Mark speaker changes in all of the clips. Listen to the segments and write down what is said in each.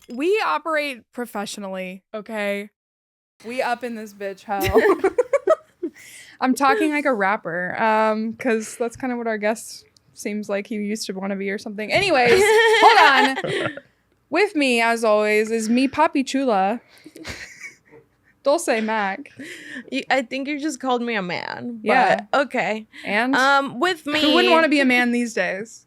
Speaker 1: We operate professionally, okay? We up in this bitch hell. I'm talking like a rapper, because that's kind of what our guest seems like he used to want to be or something. Anyways, hold on. With me, as always, is me, Papi Chula, Dulce Mac.
Speaker 2: I think you just called me a man.
Speaker 1: Yeah.
Speaker 2: But okay.
Speaker 1: And
Speaker 2: with me,
Speaker 1: who wouldn't want to be a man these days?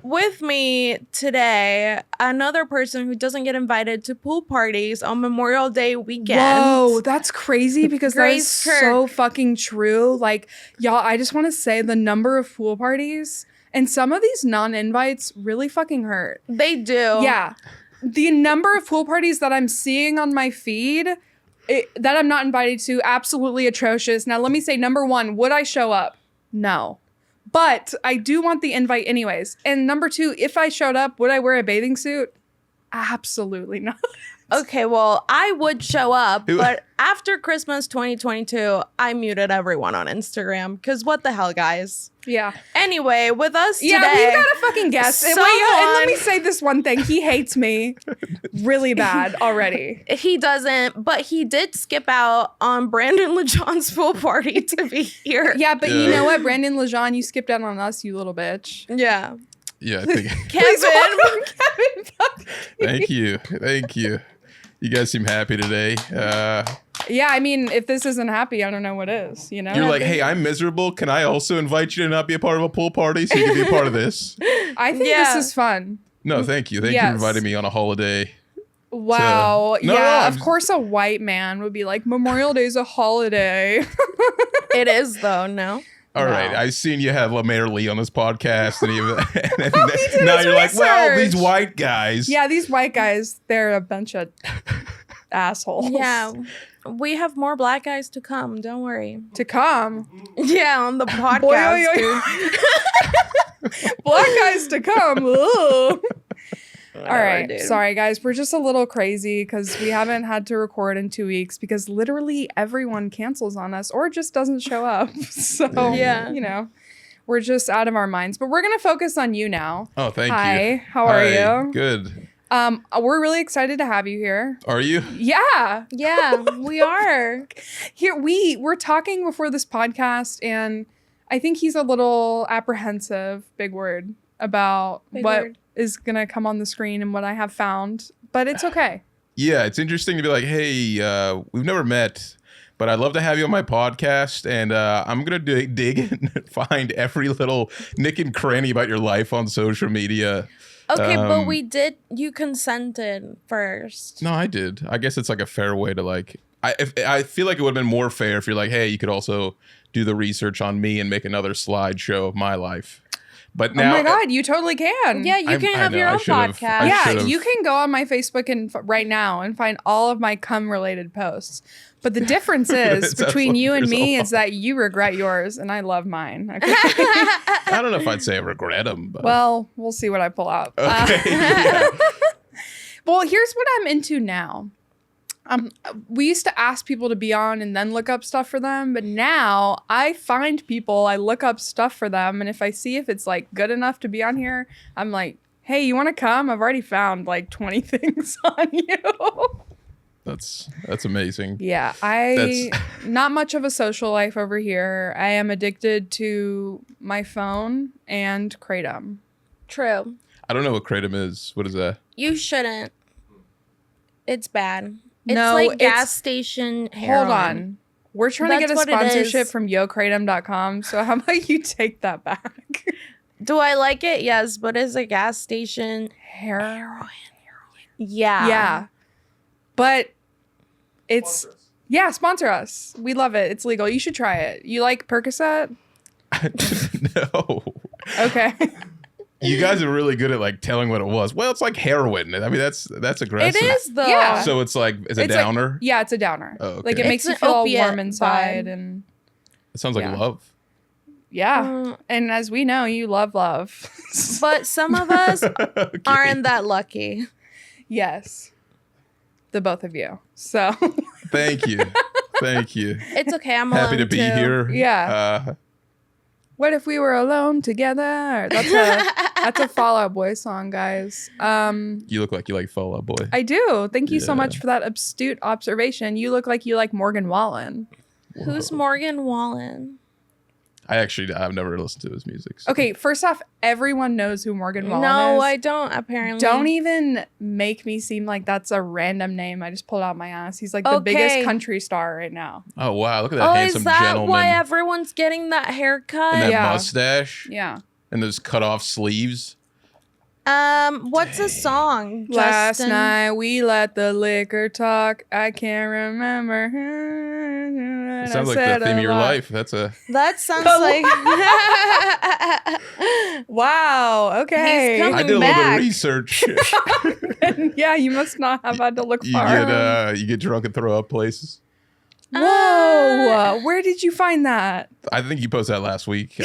Speaker 2: With me today, another person who doesn't get invited to pool parties on Memorial Day weekend.
Speaker 1: Whoa, that's crazy because that is
Speaker 2: Grace Kirk.
Speaker 1: so fucking true. Like, y'all, I just want to say the number of pool parties and some of these non-invites really fucking hurt.
Speaker 2: They do.
Speaker 1: Yeah. The number of pool parties that I'm seeing on my feed that I'm not invited to, absolutely atrocious. Now, let me say, number one, would I show up? No. But I do want the invite anyways. And number two, if I showed up, would I wear a bathing suit? Absolutely not.
Speaker 2: Okay, well, I would show up, but after Christmas 2022, I muted everyone on Instagram because what the hell, guys?
Speaker 1: Yeah.
Speaker 2: Anyway, with us today,
Speaker 1: Yeah, we've got a fucking guest. And let me say this one thing. He hates me really bad already.
Speaker 2: He doesn't, but he did skip out on Brandon LeJean's pool party to be here.
Speaker 1: Yeah, but you know what? Brandon LeJean, you skipped out on us, you little bitch.
Speaker 2: Yeah.
Speaker 3: Yeah, I think.
Speaker 2: Kevin.
Speaker 3: Thank you. You guys seem happy today.
Speaker 1: Yeah, I mean, if this isn't happy, I don't know what is, you know?
Speaker 3: You're like, hey, I'm miserable. Can I also invite you to not be a part of a pool party so you can be a part of this?
Speaker 1: I think this is fun.
Speaker 3: No, thank you. Thank you for inviting me on a holiday.
Speaker 1: Wow.
Speaker 3: No,
Speaker 1: of course a white man would be like, Memorial Day's a holiday.
Speaker 2: It is, though, no?
Speaker 3: All right, I've seen you have LaMaire Lee on this podcast, and
Speaker 1: He did
Speaker 3: now
Speaker 1: his
Speaker 3: you're like, well,
Speaker 1: research.
Speaker 3: these white guys.
Speaker 1: Yeah, these white guys, they're a bunch of assholes.
Speaker 2: Yeah. We have more black guys to come. Don't worry.
Speaker 1: To come.
Speaker 2: Yeah, on the podcast.
Speaker 1: Black guys to come. Ugh. All right.
Speaker 2: Dude.
Speaker 1: Sorry, guys. We're just a little crazy because we haven't had to record in 2 weeks because literally everyone cancels on us or just doesn't show up. So,
Speaker 2: yeah,
Speaker 1: you know, we're just out of our minds. But we're going to focus on you now.
Speaker 3: Oh, thank you.
Speaker 1: Hi. How are you?
Speaker 3: Good.
Speaker 1: We're really excited to have you here.
Speaker 3: Are you?
Speaker 1: Yeah.
Speaker 2: Yeah, we are.
Speaker 1: Here, we're talking before this podcast, and I think he's a little apprehensive, big word, about is going to come on the screen and what I have found, but it's okay.
Speaker 3: Yeah, it's interesting to be like, hey, we've never met, but I'd love to have you on my podcast, and I'm going to dig and find every little nick and cranny about your life on social media.
Speaker 2: Okay, but you consented first.
Speaker 3: No, I did. I guess it's like a fair way to like, I feel like it would have been more fair if you're like, hey, you could also do the research on me and make another slideshow of my life. But now,
Speaker 1: oh my God, you totally can.
Speaker 2: Yeah, you can have your own podcast.
Speaker 1: Yeah, you can go on my Facebook and right now and find all of my cum-related posts. But the difference is between you and me is that you regret yours and I love mine. Okay?
Speaker 3: I don't know if I'd say I regret them. But.
Speaker 1: Well, we'll see what I pull out.
Speaker 3: Okay, yeah.
Speaker 1: Well, here's what I'm into now. We used to ask people to be on and then look up stuff for them, but now I find people, I look up stuff for them, and if I see if it's like good enough to be on here, I'm like, hey, you want to come? I've already found like 20 things on you.
Speaker 3: That's amazing.
Speaker 1: Yeah, not much of a social life over here. I am addicted to my phone and Kratom.
Speaker 2: True.
Speaker 3: I don't know what Kratom is. What is that?
Speaker 2: You shouldn't. It's bad. It's
Speaker 1: No,
Speaker 2: like gas station heroin.
Speaker 1: Hold on. We're trying to get a sponsorship from YoKratom.com, so how about you take that back?
Speaker 2: Do I like it? Yes, but it's a gas station
Speaker 1: Heroin.
Speaker 2: Yeah.
Speaker 1: Yeah. But it's... Yeah, sponsor us. We love it. It's legal. You should try it. You like Percocet?
Speaker 3: No.
Speaker 1: Okay.
Speaker 3: You guys are really good at like telling what it was. Well, it's like heroin. I mean, that's aggressive.
Speaker 2: It is though.
Speaker 1: Yeah.
Speaker 3: So it's like it's a downer.
Speaker 1: Like, yeah, it's a downer.
Speaker 3: Oh, okay.
Speaker 1: Like it makes you feel all warm inside, and
Speaker 3: it sounds like love.
Speaker 1: Yeah, and as we know, you love love.
Speaker 2: But some of us aren't that lucky.
Speaker 1: Yes, the both of you. So
Speaker 3: thank you. It's
Speaker 2: okay. I'm
Speaker 3: happy to be
Speaker 2: too.
Speaker 3: here.
Speaker 1: Yeah. What if we were alone together? That's a Fall Out Boy song, guys.
Speaker 3: You look like you like Fall Out Boy.
Speaker 1: I do. Thank you so much for that astute observation. You look like you like Morgan Wallen.
Speaker 3: Whoa.
Speaker 2: Who's Morgan Wallen?
Speaker 3: I've never listened to his music. So.
Speaker 1: Okay, first off, everyone knows who Morgan Wallen is.
Speaker 2: No, I don't, apparently.
Speaker 1: Don't even make me seem like that's a random name. I just pulled out my ass. He's like the biggest country star right now.
Speaker 3: Oh, wow. Look at that handsome
Speaker 2: is that
Speaker 3: gentleman.
Speaker 2: why everyone's getting that haircut?
Speaker 3: And that mustache.
Speaker 1: Yeah.
Speaker 3: And those cut off sleeves.
Speaker 2: What's a song?
Speaker 1: Last
Speaker 2: Justin?
Speaker 1: night we let the liquor talk. I can't remember.
Speaker 3: It sounds like the theme of your life.
Speaker 2: That sounds like.
Speaker 1: Wow. Okay.
Speaker 2: He's
Speaker 3: I did a little bit of research.
Speaker 1: Yeah, you must not have had to look far.
Speaker 3: You get drunk and throw up places.
Speaker 1: Whoa. Where did you find that?
Speaker 3: I think you posted that last week.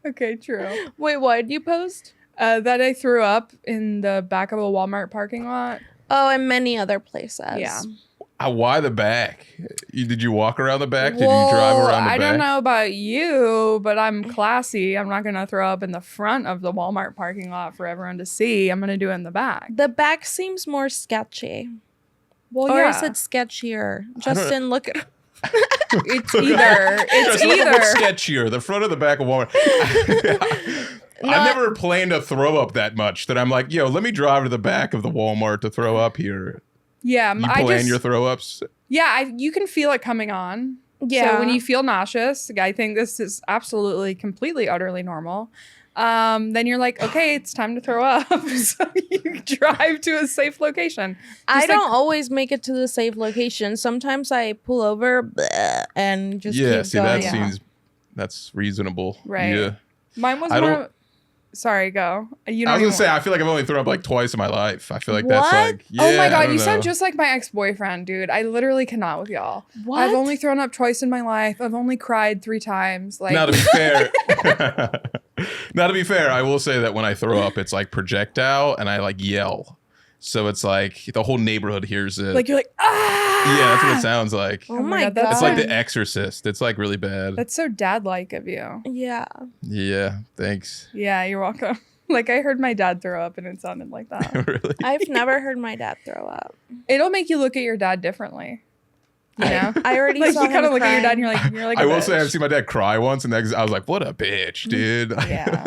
Speaker 1: Okay, true.
Speaker 2: Wait, what did you post?
Speaker 1: That I threw up in the back of a Walmart parking lot.
Speaker 2: Oh, and many other places.
Speaker 1: Yeah.
Speaker 3: Why the back? Did you walk around the back? Did you drive around the back?
Speaker 1: I don't know about you, but I'm classy. I'm not going to throw up in the front of the Walmart parking lot for everyone to see. I'm going to do it in the back.
Speaker 2: The back seems more sketchy.
Speaker 1: Well,
Speaker 2: or
Speaker 1: yeah.
Speaker 2: is it sketchier? Justin, look at...
Speaker 1: It's either. It's
Speaker 3: What's
Speaker 1: either.
Speaker 3: sketchier, the front or the back of Walmart? I've never planned to throw up that much that I'm like, yo, let me drive to the back of the Walmart to throw up here.
Speaker 1: Yeah,
Speaker 3: You plan your throw ups?
Speaker 1: Yeah, you can feel it coming on.
Speaker 2: Yeah.
Speaker 1: So when you feel nauseous, I think this is absolutely, completely, utterly normal. Then you're like, okay, it's time to throw up. So you drive to a safe location.
Speaker 2: I don't always make it to the safe location. Sometimes I pull over and just keep going.
Speaker 3: That seems that's reasonable.
Speaker 1: Right.
Speaker 3: Yeah.
Speaker 1: Mine was more. Sorry, go.
Speaker 3: I was gonna say I feel like I've only thrown up like twice in my life. I feel like that's
Speaker 2: What?
Speaker 3: like
Speaker 1: Oh my
Speaker 3: I
Speaker 1: god,
Speaker 3: don't
Speaker 1: you
Speaker 3: know.
Speaker 1: sound just like my ex-boyfriend, dude. I literally cannot with y'all.
Speaker 2: What?
Speaker 1: I've only thrown up twice in my life. I've only cried 3 times. Like,
Speaker 3: Now to be fair, I will say that when I throw up, it's like projectile and I like yell. So it's like the whole neighborhood hears it.
Speaker 1: like you're like, ah!
Speaker 3: Yeah, that's what it sounds like.
Speaker 2: Oh my god.
Speaker 3: It's like The Exorcist. It's like really bad.
Speaker 1: That's so dad-like of you.
Speaker 2: Yeah.
Speaker 3: Yeah, thanks.
Speaker 1: Yeah, you're welcome. Like, I heard my dad throw up and it sounded like that.
Speaker 3: Really?
Speaker 2: I've never heard my dad throw up.
Speaker 1: It'll make you look at your dad differently. You know?
Speaker 2: I already
Speaker 1: Like,
Speaker 2: saw
Speaker 1: you kind of
Speaker 2: him
Speaker 1: look at your dad and
Speaker 2: crying.
Speaker 1: you're like
Speaker 3: I
Speaker 1: a
Speaker 3: will
Speaker 1: bitch.
Speaker 3: say I've seen my dad cry once, and I was like, "What a bitch, dude!"
Speaker 1: Yeah.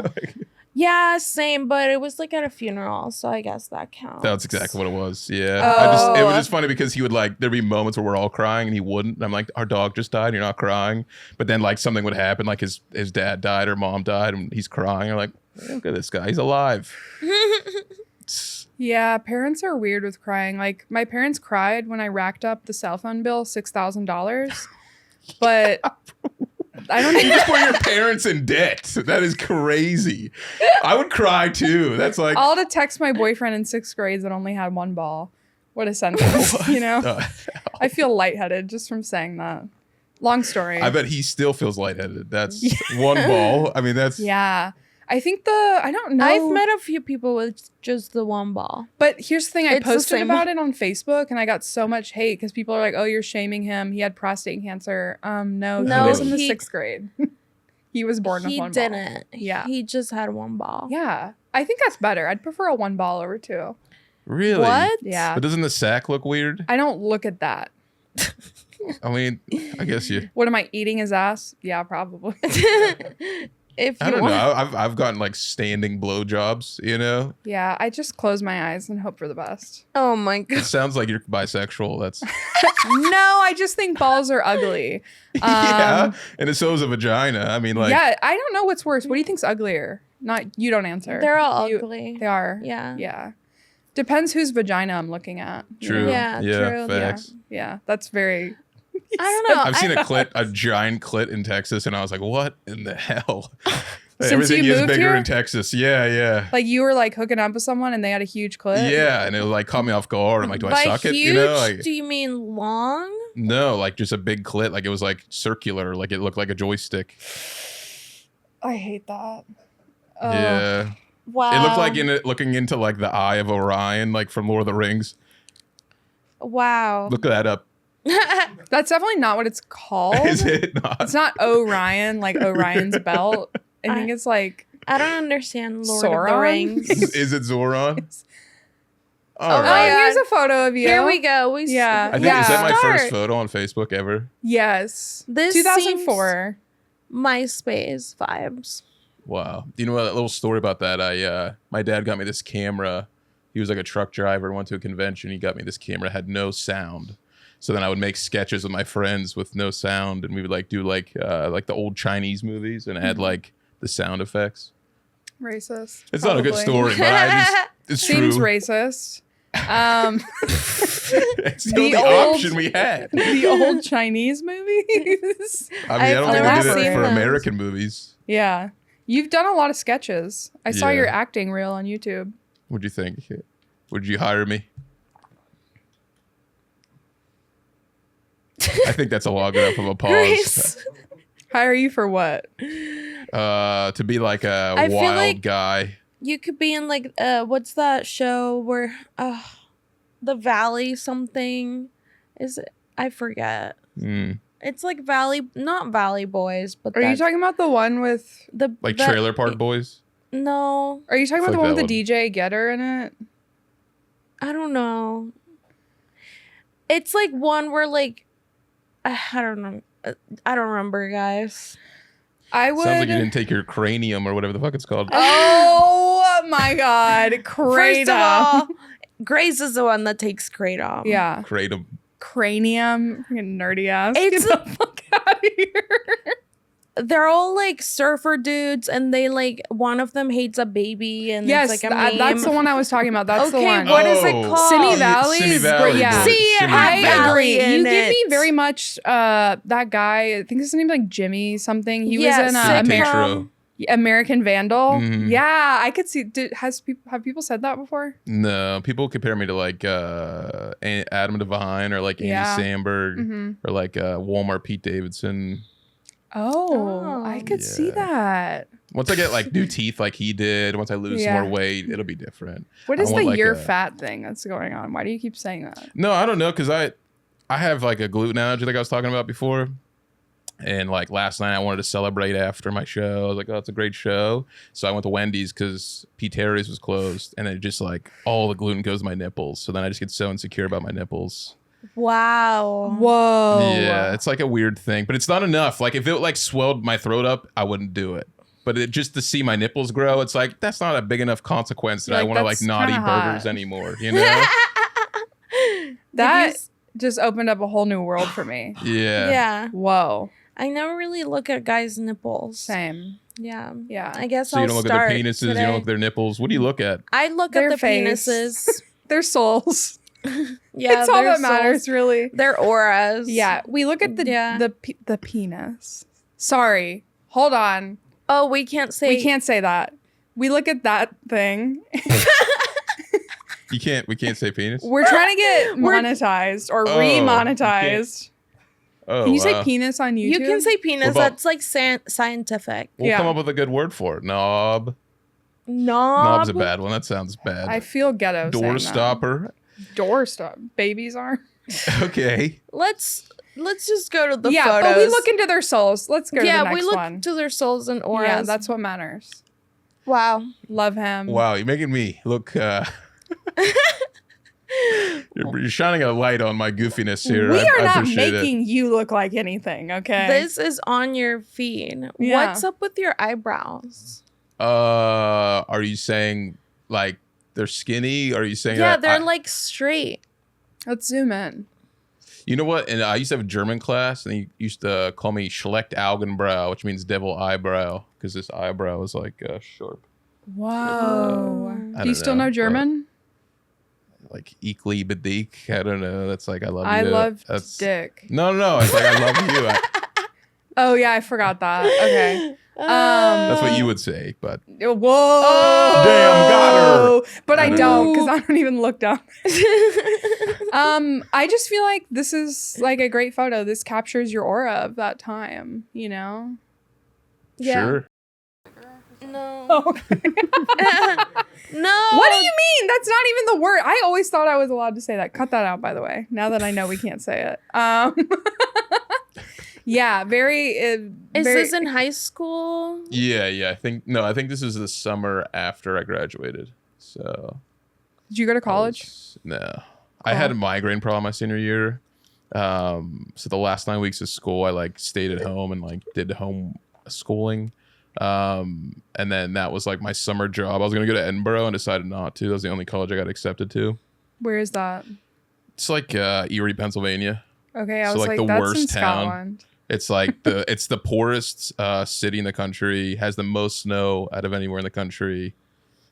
Speaker 2: Yeah, same, but it was like at a funeral, so I guess that counts.
Speaker 3: That's exactly what it was. Yeah,
Speaker 1: Oh.
Speaker 3: it was just funny because he would like there'd be moments where we're all crying and he wouldn't. And I'm like, our dog just died, and you're not crying. But then like something would happen, like his dad died or mom died, and he's crying. I'm like, look at this guy, he's alive.
Speaker 1: Yeah, parents are weird with crying. Like, my parents cried when I racked up the cell phone bill, $6,000. But I don't
Speaker 3: You
Speaker 1: even.
Speaker 3: just put your parents in debt. That is crazy. I would cry too. That's like
Speaker 1: I'll to text my boyfriend in 6th grade that only had 1 ball. What a sentence, you know? I feel lightheaded just from saying that. Long story.
Speaker 3: I bet he still feels lightheaded. That's 1 ball. I mean, that's
Speaker 1: Yeah. I think I don't know.
Speaker 2: I've met a few people with just the 1 ball.
Speaker 1: But here's the thing, I
Speaker 2: It's the
Speaker 1: posted
Speaker 2: same
Speaker 1: about it on Facebook and I got so much hate because people are like, oh, you're shaming him. He had prostate cancer. No, he was in the 6th grade. He was born with 1 ball.
Speaker 2: He didn't.
Speaker 1: Yeah.
Speaker 2: He just had 1 ball.
Speaker 1: Yeah. I think that's better. I'd prefer a 1 ball over 2.
Speaker 3: really
Speaker 2: What?
Speaker 1: Yeah.
Speaker 3: But doesn't the sack look weird?
Speaker 1: I don't look at that.
Speaker 3: I mean, I guess you.
Speaker 1: What am I eating his ass? Yeah, probably.
Speaker 2: If you
Speaker 3: I don't
Speaker 2: want.
Speaker 3: know. I've gotten like standing blowjobs. You know,
Speaker 1: Yeah, I just close my eyes and hope for the best.
Speaker 2: Oh my
Speaker 3: it
Speaker 2: god.
Speaker 3: sounds like you're bisexual. That's
Speaker 1: No, I just think balls are ugly.
Speaker 3: yeah, and so is a vagina. I mean, like
Speaker 1: Yeah, I don't know what's worse. What do you think's uglier? Not you don't answer.
Speaker 2: They're all
Speaker 1: You-
Speaker 2: ugly.
Speaker 1: They are.
Speaker 2: Yeah.
Speaker 1: Yeah. Depends whose vagina I'm looking at. you
Speaker 3: true.
Speaker 1: know?
Speaker 2: Yeah,
Speaker 3: Yeah,
Speaker 2: true.
Speaker 3: facts.
Speaker 1: Yeah, that's very.
Speaker 2: I don't know.
Speaker 3: I've seen a giant clit in Texas, and I was like, "What in the hell?"
Speaker 1: Since
Speaker 3: Everything
Speaker 1: you
Speaker 3: is
Speaker 1: moved
Speaker 3: bigger
Speaker 1: here?
Speaker 3: in Texas. Yeah.
Speaker 1: Like you were like hooking up with someone and they had a huge clit.
Speaker 3: Yeah, and it like caught me off guard. I'm like, do I
Speaker 2: By
Speaker 3: suck
Speaker 2: huge,
Speaker 3: it? You know, like
Speaker 2: do you mean long?
Speaker 3: no, like just a big clit. Like it was like circular. Like it looked like a joystick.
Speaker 1: I hate that.
Speaker 3: Yeah,
Speaker 2: Wow.
Speaker 3: it looked like looking into like the eye of Orion, like from Lord of the Rings.
Speaker 2: Wow.
Speaker 3: Look that up.
Speaker 1: That's definitely not what it's called.
Speaker 3: Is it not?
Speaker 1: It's not Orion, like Orion's belt. I think it's like
Speaker 2: I don't understand Lord of the
Speaker 1: Sauron?
Speaker 2: Rings.
Speaker 3: Is it Zoran? All
Speaker 2: Oh,
Speaker 3: right.
Speaker 2: my
Speaker 1: here's a photo of you.
Speaker 2: Here we go.
Speaker 1: Yeah.
Speaker 3: I think is that my
Speaker 2: Start.
Speaker 3: first photo on Facebook ever?
Speaker 1: Yes.
Speaker 2: This
Speaker 1: 2004.
Speaker 2: MySpace vibes.
Speaker 3: Wow. Do you know a little story about that? My dad got me this camera. He was like a truck driver and went to a convention. He got me this camera, had no sound. So then I would make sketches with my friends with no sound, and we would like do like the old Chinese movies and add like the sound effects.
Speaker 1: Racist.
Speaker 3: It's not a good
Speaker 1: probably.
Speaker 3: story, but it's
Speaker 1: Seems
Speaker 3: true.
Speaker 1: racist.
Speaker 3: It's the only
Speaker 1: old-
Speaker 3: option we had.
Speaker 1: The old Chinese movies.
Speaker 3: I don't think
Speaker 2: never
Speaker 3: they did
Speaker 2: seen
Speaker 3: it for
Speaker 2: those.
Speaker 3: American movies.
Speaker 1: Yeah. You've done a lot of sketches. I saw
Speaker 3: Yeah.
Speaker 1: your acting reel on YouTube.
Speaker 3: What'd you think? Would you hire me? I think that's a long enough of a pause.
Speaker 2: Grace.
Speaker 1: Hire you for what?
Speaker 3: To be like a
Speaker 2: I feel
Speaker 3: wild
Speaker 2: like-
Speaker 3: guy.
Speaker 2: You could be in like what's that show where the Valley something is it? I forget.
Speaker 3: Mm.
Speaker 2: It's like not Valley Boys, but
Speaker 1: Are you
Speaker 2: that-
Speaker 1: talking about the one with
Speaker 3: Like
Speaker 2: that-
Speaker 3: Trailer Park Boys.
Speaker 2: No,
Speaker 1: Are you talking about
Speaker 3: Fuck
Speaker 1: the one
Speaker 3: that
Speaker 1: with the DJ Getter in it?
Speaker 2: I don't know. It's like one where like I don't know. I don't remember, guys.
Speaker 1: I would
Speaker 3: Sounds like you didn't take your cranium or whatever the fuck it's called.
Speaker 1: Oh my god.
Speaker 2: First of
Speaker 1: Kratom.
Speaker 2: all, Grace is the one that takes kratom.
Speaker 1: Yeah.
Speaker 3: Kratom.
Speaker 1: Cranium. Fucking nerdy ass.
Speaker 2: It's-
Speaker 1: Get the fuck out of here.
Speaker 2: They're all like surfer dudes, and they like one of them hates a baby, and
Speaker 1: Yes,
Speaker 2: it's like a meme.
Speaker 1: that's the one I was talking about. That's the
Speaker 2: Okay,
Speaker 1: one.
Speaker 2: what is it
Speaker 3: Oh,
Speaker 2: called?
Speaker 1: Simi Valley
Speaker 3: Simi
Speaker 1: is
Speaker 3: Valley
Speaker 1: great, yeah.
Speaker 3: Boys.
Speaker 2: See, it
Speaker 3: Simi
Speaker 2: had
Speaker 1: I
Speaker 3: Valley.
Speaker 2: Valley
Speaker 1: agree.
Speaker 2: in
Speaker 1: You give me
Speaker 2: it.
Speaker 1: very much that guy. I think his name like Jimmy something. He
Speaker 2: Yeah,
Speaker 1: was in
Speaker 3: Sitcom.
Speaker 1: American Vandal.
Speaker 3: Mhm.
Speaker 1: Yeah, I could see. Have people said that before?
Speaker 3: No, people compare me to like Adam Devine or like Andy
Speaker 1: Yeah.
Speaker 3: Samberg
Speaker 1: Mm-hmm.
Speaker 3: or like Walmart Pete Davidson.
Speaker 1: Oh, I could see
Speaker 3: Yeah.
Speaker 1: that.
Speaker 3: Once I get like new teeth like he did, once I lose
Speaker 1: Yeah.
Speaker 3: more weight, it'll be different.
Speaker 1: What
Speaker 3: I
Speaker 1: is the
Speaker 3: want, like,
Speaker 1: you're
Speaker 3: a-
Speaker 1: fat thing that's going on? Why do you keep saying that?
Speaker 3: No, I don't know because I have like a gluten allergy like I was talking about before. And like last night I wanted to celebrate after my show. I was like, oh, it's a great show. So I went to Wendy's because Pete Terry's was closed. And it just like all the gluten goes to my nipples. So then I just get so insecure about my nipples.
Speaker 2: Wow.
Speaker 1: Whoa.
Speaker 3: Yeah, it's like a weird thing. But it's not enough. Like if it like swelled my throat up, I wouldn't do it. But it just to see my nipples grow, it's like that's not a big enough consequence that
Speaker 1: Like,
Speaker 3: I want to like
Speaker 1: that's
Speaker 3: not eat
Speaker 1: kinda
Speaker 3: burgers
Speaker 1: hot.
Speaker 3: anymore. You know?
Speaker 1: That just opened up a whole new world for me.
Speaker 3: Yeah.
Speaker 2: Yeah.
Speaker 1: Whoa.
Speaker 2: I never really look at guys' nipples.
Speaker 1: Same.
Speaker 2: Yeah.
Speaker 1: Yeah.
Speaker 2: I guess
Speaker 3: So you
Speaker 2: I'll
Speaker 3: don't look
Speaker 2: start
Speaker 3: at their penises,
Speaker 2: today.
Speaker 3: you don't look at their nipples. What do you look at?
Speaker 2: I look
Speaker 1: Their
Speaker 2: at the
Speaker 1: face.
Speaker 2: penises.
Speaker 1: Their souls.
Speaker 2: Yeah,
Speaker 1: it's all
Speaker 2: their
Speaker 1: that matters,
Speaker 2: souls.
Speaker 1: really.
Speaker 2: Their auras.
Speaker 1: Yeah. We look at
Speaker 2: Yeah.
Speaker 1: the penis. Sorry. Hold on.
Speaker 2: Oh, we can't say.
Speaker 1: We can't say that. We look at that thing.
Speaker 3: We can't say penis.
Speaker 1: We're trying to get
Speaker 2: We're-
Speaker 1: monetized or
Speaker 3: Oh,
Speaker 1: re-monetized.
Speaker 3: Oh,
Speaker 1: Can you say
Speaker 3: wow.
Speaker 1: penis on YouTube?
Speaker 2: You can say penis.
Speaker 3: What about-
Speaker 2: That's like scientific.
Speaker 3: We'll
Speaker 1: Yeah.
Speaker 3: come up with a good word for it. Knob.
Speaker 2: Knob.
Speaker 3: Knob's a bad one. That sounds bad.
Speaker 1: I feel ghetto. saying
Speaker 3: Door
Speaker 1: that.
Speaker 3: stopper.
Speaker 1: Door stop. Babies are.
Speaker 3: Okay.
Speaker 2: Let's just go to the
Speaker 1: yeah,
Speaker 2: photos.
Speaker 1: but we look into their souls. Let's go to the next
Speaker 2: we look
Speaker 1: one.
Speaker 2: to their souls and auras.
Speaker 1: Yeah, that's what matters.
Speaker 2: wow.
Speaker 1: Love him.
Speaker 3: Wow, you're making me look. You're shining a light on my goofiness here.
Speaker 1: We
Speaker 3: I
Speaker 1: are not
Speaker 3: appreciate it.
Speaker 1: making you look like anything, okay?
Speaker 2: This is on your feed.
Speaker 1: Yeah.
Speaker 2: What's up with your eyebrows?
Speaker 3: Are you saying like they're skinny? Or are you saying
Speaker 2: Yeah,
Speaker 3: that
Speaker 2: they're like straight.
Speaker 1: Let's zoom in.
Speaker 3: You know what? And I used to have a German class, and he used to call me Schlecht Augenbraue, which means devil eyebrow, because this eyebrow is like sharp.
Speaker 1: Whoa.
Speaker 3: I
Speaker 1: Do you
Speaker 3: don't
Speaker 1: still know
Speaker 3: know,
Speaker 1: German?
Speaker 3: Like Ekli Bedik. I don't know. That's like I love
Speaker 1: I
Speaker 3: you.
Speaker 1: love
Speaker 3: That's
Speaker 1: dick.
Speaker 3: No. It's like I love you.
Speaker 1: Oh yeah, I forgot that. Okay.
Speaker 3: That's what you would say, but
Speaker 1: Whoa.
Speaker 3: Damn, got her.
Speaker 1: But I
Speaker 3: I
Speaker 1: don't
Speaker 3: know.
Speaker 1: because I don't even look down. I just feel like this is like a great photo. This captures your aura of that time, you know?
Speaker 2: Yeah.
Speaker 3: sure.
Speaker 2: No.
Speaker 1: Oh.
Speaker 2: No.
Speaker 1: What do you mean? mean, that's not even the word. I always thought I was allowed to say that. Cut that out, by the way. Now that I know we can't say it. Yeah, very.
Speaker 2: Is this in high school?
Speaker 3: Yeah. I think this is the summer after I graduated. So.
Speaker 1: Did you go to college?
Speaker 3: No. I had a migraine problem my senior year. So the last 9 weeks of school, I like stayed at home and like did home schooling. And then that was like my summer job. I was gonna go to Edinburgh and decided not to. That was the only college I got accepted to.
Speaker 1: Where is that?
Speaker 3: It's like Erie, Pennsylvania.
Speaker 1: Okay, I
Speaker 3: so
Speaker 1: was
Speaker 3: like
Speaker 1: like,
Speaker 3: the
Speaker 1: that's
Speaker 3: worst
Speaker 1: in
Speaker 3: town.
Speaker 1: Scotland.
Speaker 3: It's like it's the poorest city in the country. Has the most snow out of anywhere in the country,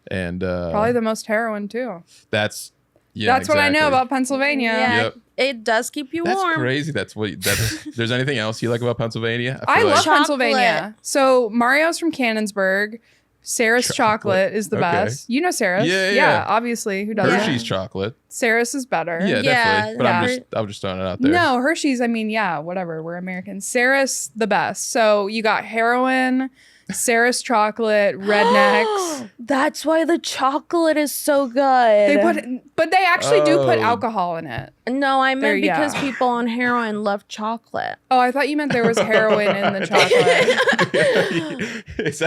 Speaker 3: and
Speaker 1: probably the most heroin too.
Speaker 3: That's
Speaker 1: what I know about Pennsylvania.
Speaker 2: Yeah,
Speaker 3: Yep.
Speaker 2: It does keep you
Speaker 3: That's
Speaker 2: warm.
Speaker 3: crazy. There's anything else you like about Pennsylvania?
Speaker 1: I
Speaker 3: feel
Speaker 1: love
Speaker 3: like,
Speaker 1: Pennsylvania. So Mario's from Cannonsburg. Sarah's chocolate is the best. You know Sarah's?
Speaker 3: Yeah.
Speaker 1: Obviously. Who doesn't?
Speaker 3: Hershey's chocolate.
Speaker 1: Sarah's is better.
Speaker 3: Yeah, definitely. But
Speaker 2: yeah.
Speaker 3: I'm just throwing it out there.
Speaker 1: No, Hershey's, I mean, yeah, whatever. We're Americans. Sarah's the best. So you got heroin, Sarah's chocolate, rednecks.
Speaker 2: That's why the chocolate is so good.
Speaker 1: But they actually do put
Speaker 3: Oh.
Speaker 1: alcohol in it.
Speaker 2: No, I meant
Speaker 1: There,
Speaker 2: because
Speaker 1: yeah.
Speaker 2: people on heroin love chocolate.
Speaker 1: Oh, I thought you meant there was heroin in the chocolate.
Speaker 3: Is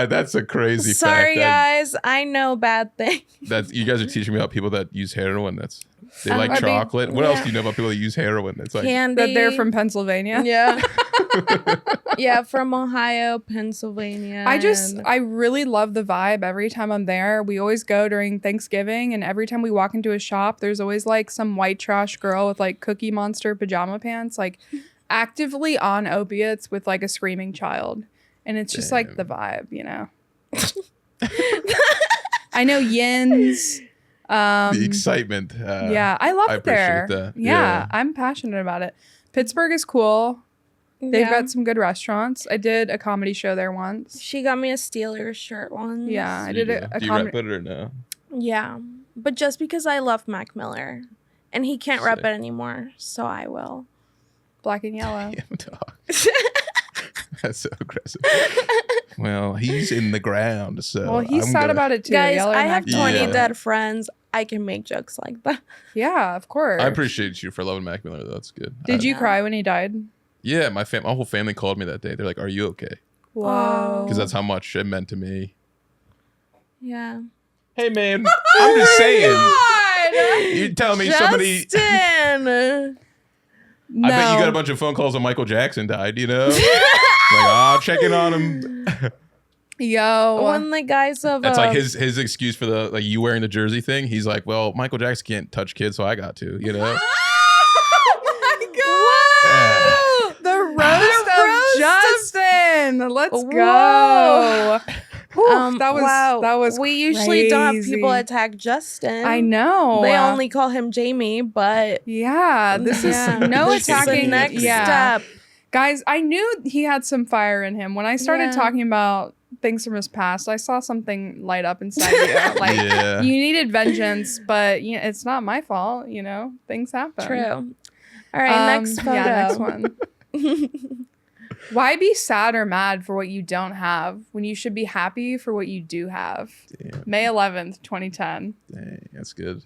Speaker 3: that's a crazy
Speaker 2: Sorry,
Speaker 3: fact.
Speaker 2: guys. I know bad things.
Speaker 3: That's you guys are teaching me about people that use heroin. They like
Speaker 1: I mean,
Speaker 3: chocolate. What else
Speaker 2: yeah.
Speaker 3: do you know about people that use heroin? It's like
Speaker 2: Candy.
Speaker 1: That they're from Pennsylvania.
Speaker 2: Yeah. Yeah, from Ohio, Pennsylvania.
Speaker 1: I really love the vibe every time I'm there. We always go during Thanksgiving, and every time we walk into a shop, there's always like some white trash girl with like Cookie Monster pajama pants, like actively on opiates with like a screaming child. And it's just like the vibe, you know? I know Yins.
Speaker 3: the excitement.
Speaker 1: Yeah, I love
Speaker 3: I
Speaker 1: it there.
Speaker 3: appreciate that.
Speaker 1: Yeah,
Speaker 3: Yeah.
Speaker 1: I'm passionate about it. Pittsburgh is cool. They've got some good restaurants. I did a comedy show there once.
Speaker 2: She got me a Steelers shirt once.
Speaker 1: Yeah, I
Speaker 3: Do
Speaker 1: did
Speaker 3: you,
Speaker 1: a
Speaker 3: do you rep
Speaker 1: comedy.
Speaker 3: it or no?
Speaker 2: Yeah. But just because I love Mac Miller. And he can't rep
Speaker 3: Sick.
Speaker 2: it anymore. So I will.
Speaker 1: Black and yellow.
Speaker 3: Damn, dog. That's so aggressive. Well, he's in the ground, so
Speaker 1: Well, he's
Speaker 3: I'm
Speaker 1: sad
Speaker 3: gonna-
Speaker 1: about it too.
Speaker 2: Guys,
Speaker 1: Yeller
Speaker 2: I
Speaker 1: and
Speaker 2: have
Speaker 1: Mac-
Speaker 2: 20
Speaker 3: Yeah.
Speaker 2: dead friends. I can make jokes like that.
Speaker 1: Yeah, of course.
Speaker 3: I appreciate you for loving Mac Miller. Though. That's good.
Speaker 1: Did you
Speaker 2: Yeah.
Speaker 1: cry when he died?
Speaker 3: Yeah, my whole family called me that day. They're like, "Are you okay?"
Speaker 1: Whoa.
Speaker 3: Because that's how much it meant to me.
Speaker 2: Yeah.
Speaker 3: Hey, man, I'm just saying.
Speaker 1: God!
Speaker 3: You tell me somebody.
Speaker 2: Justin!
Speaker 1: No.
Speaker 3: I bet you got a bunch of phone calls when Michael Jackson died. You know, like, checking on him.
Speaker 1: Yo.
Speaker 2: When the guys of
Speaker 3: That's like his excuse for the like you wearing the jersey thing. He's like, well, Michael Jackson can't touch kids, so I got to. You know.
Speaker 1: Oh my god! The roast of Justin. Let's go. Whew, that was
Speaker 2: we usually don't have people
Speaker 1: crazy.
Speaker 2: attack Justin.
Speaker 1: I know.
Speaker 2: They only call him Jamie, but
Speaker 1: Yeah, this
Speaker 2: yeah.
Speaker 1: is no
Speaker 2: This is the
Speaker 1: attacking.
Speaker 2: next
Speaker 1: yeah.
Speaker 2: step.
Speaker 1: Guys, I knew he had some fire in him. When I started
Speaker 2: Yeah.
Speaker 1: talking about things from his past, I saw something light up inside you. Like
Speaker 3: Yeah.
Speaker 1: you needed vengeance, but you know, it's not my fault, you know. Things happen.
Speaker 2: True. All right, next photo.
Speaker 1: Yeah, next one. Why be sad or mad for what you don't have when you should be happy for what you do have?
Speaker 3: Damn,
Speaker 1: May 11th, 2010.
Speaker 3: dang, that's good.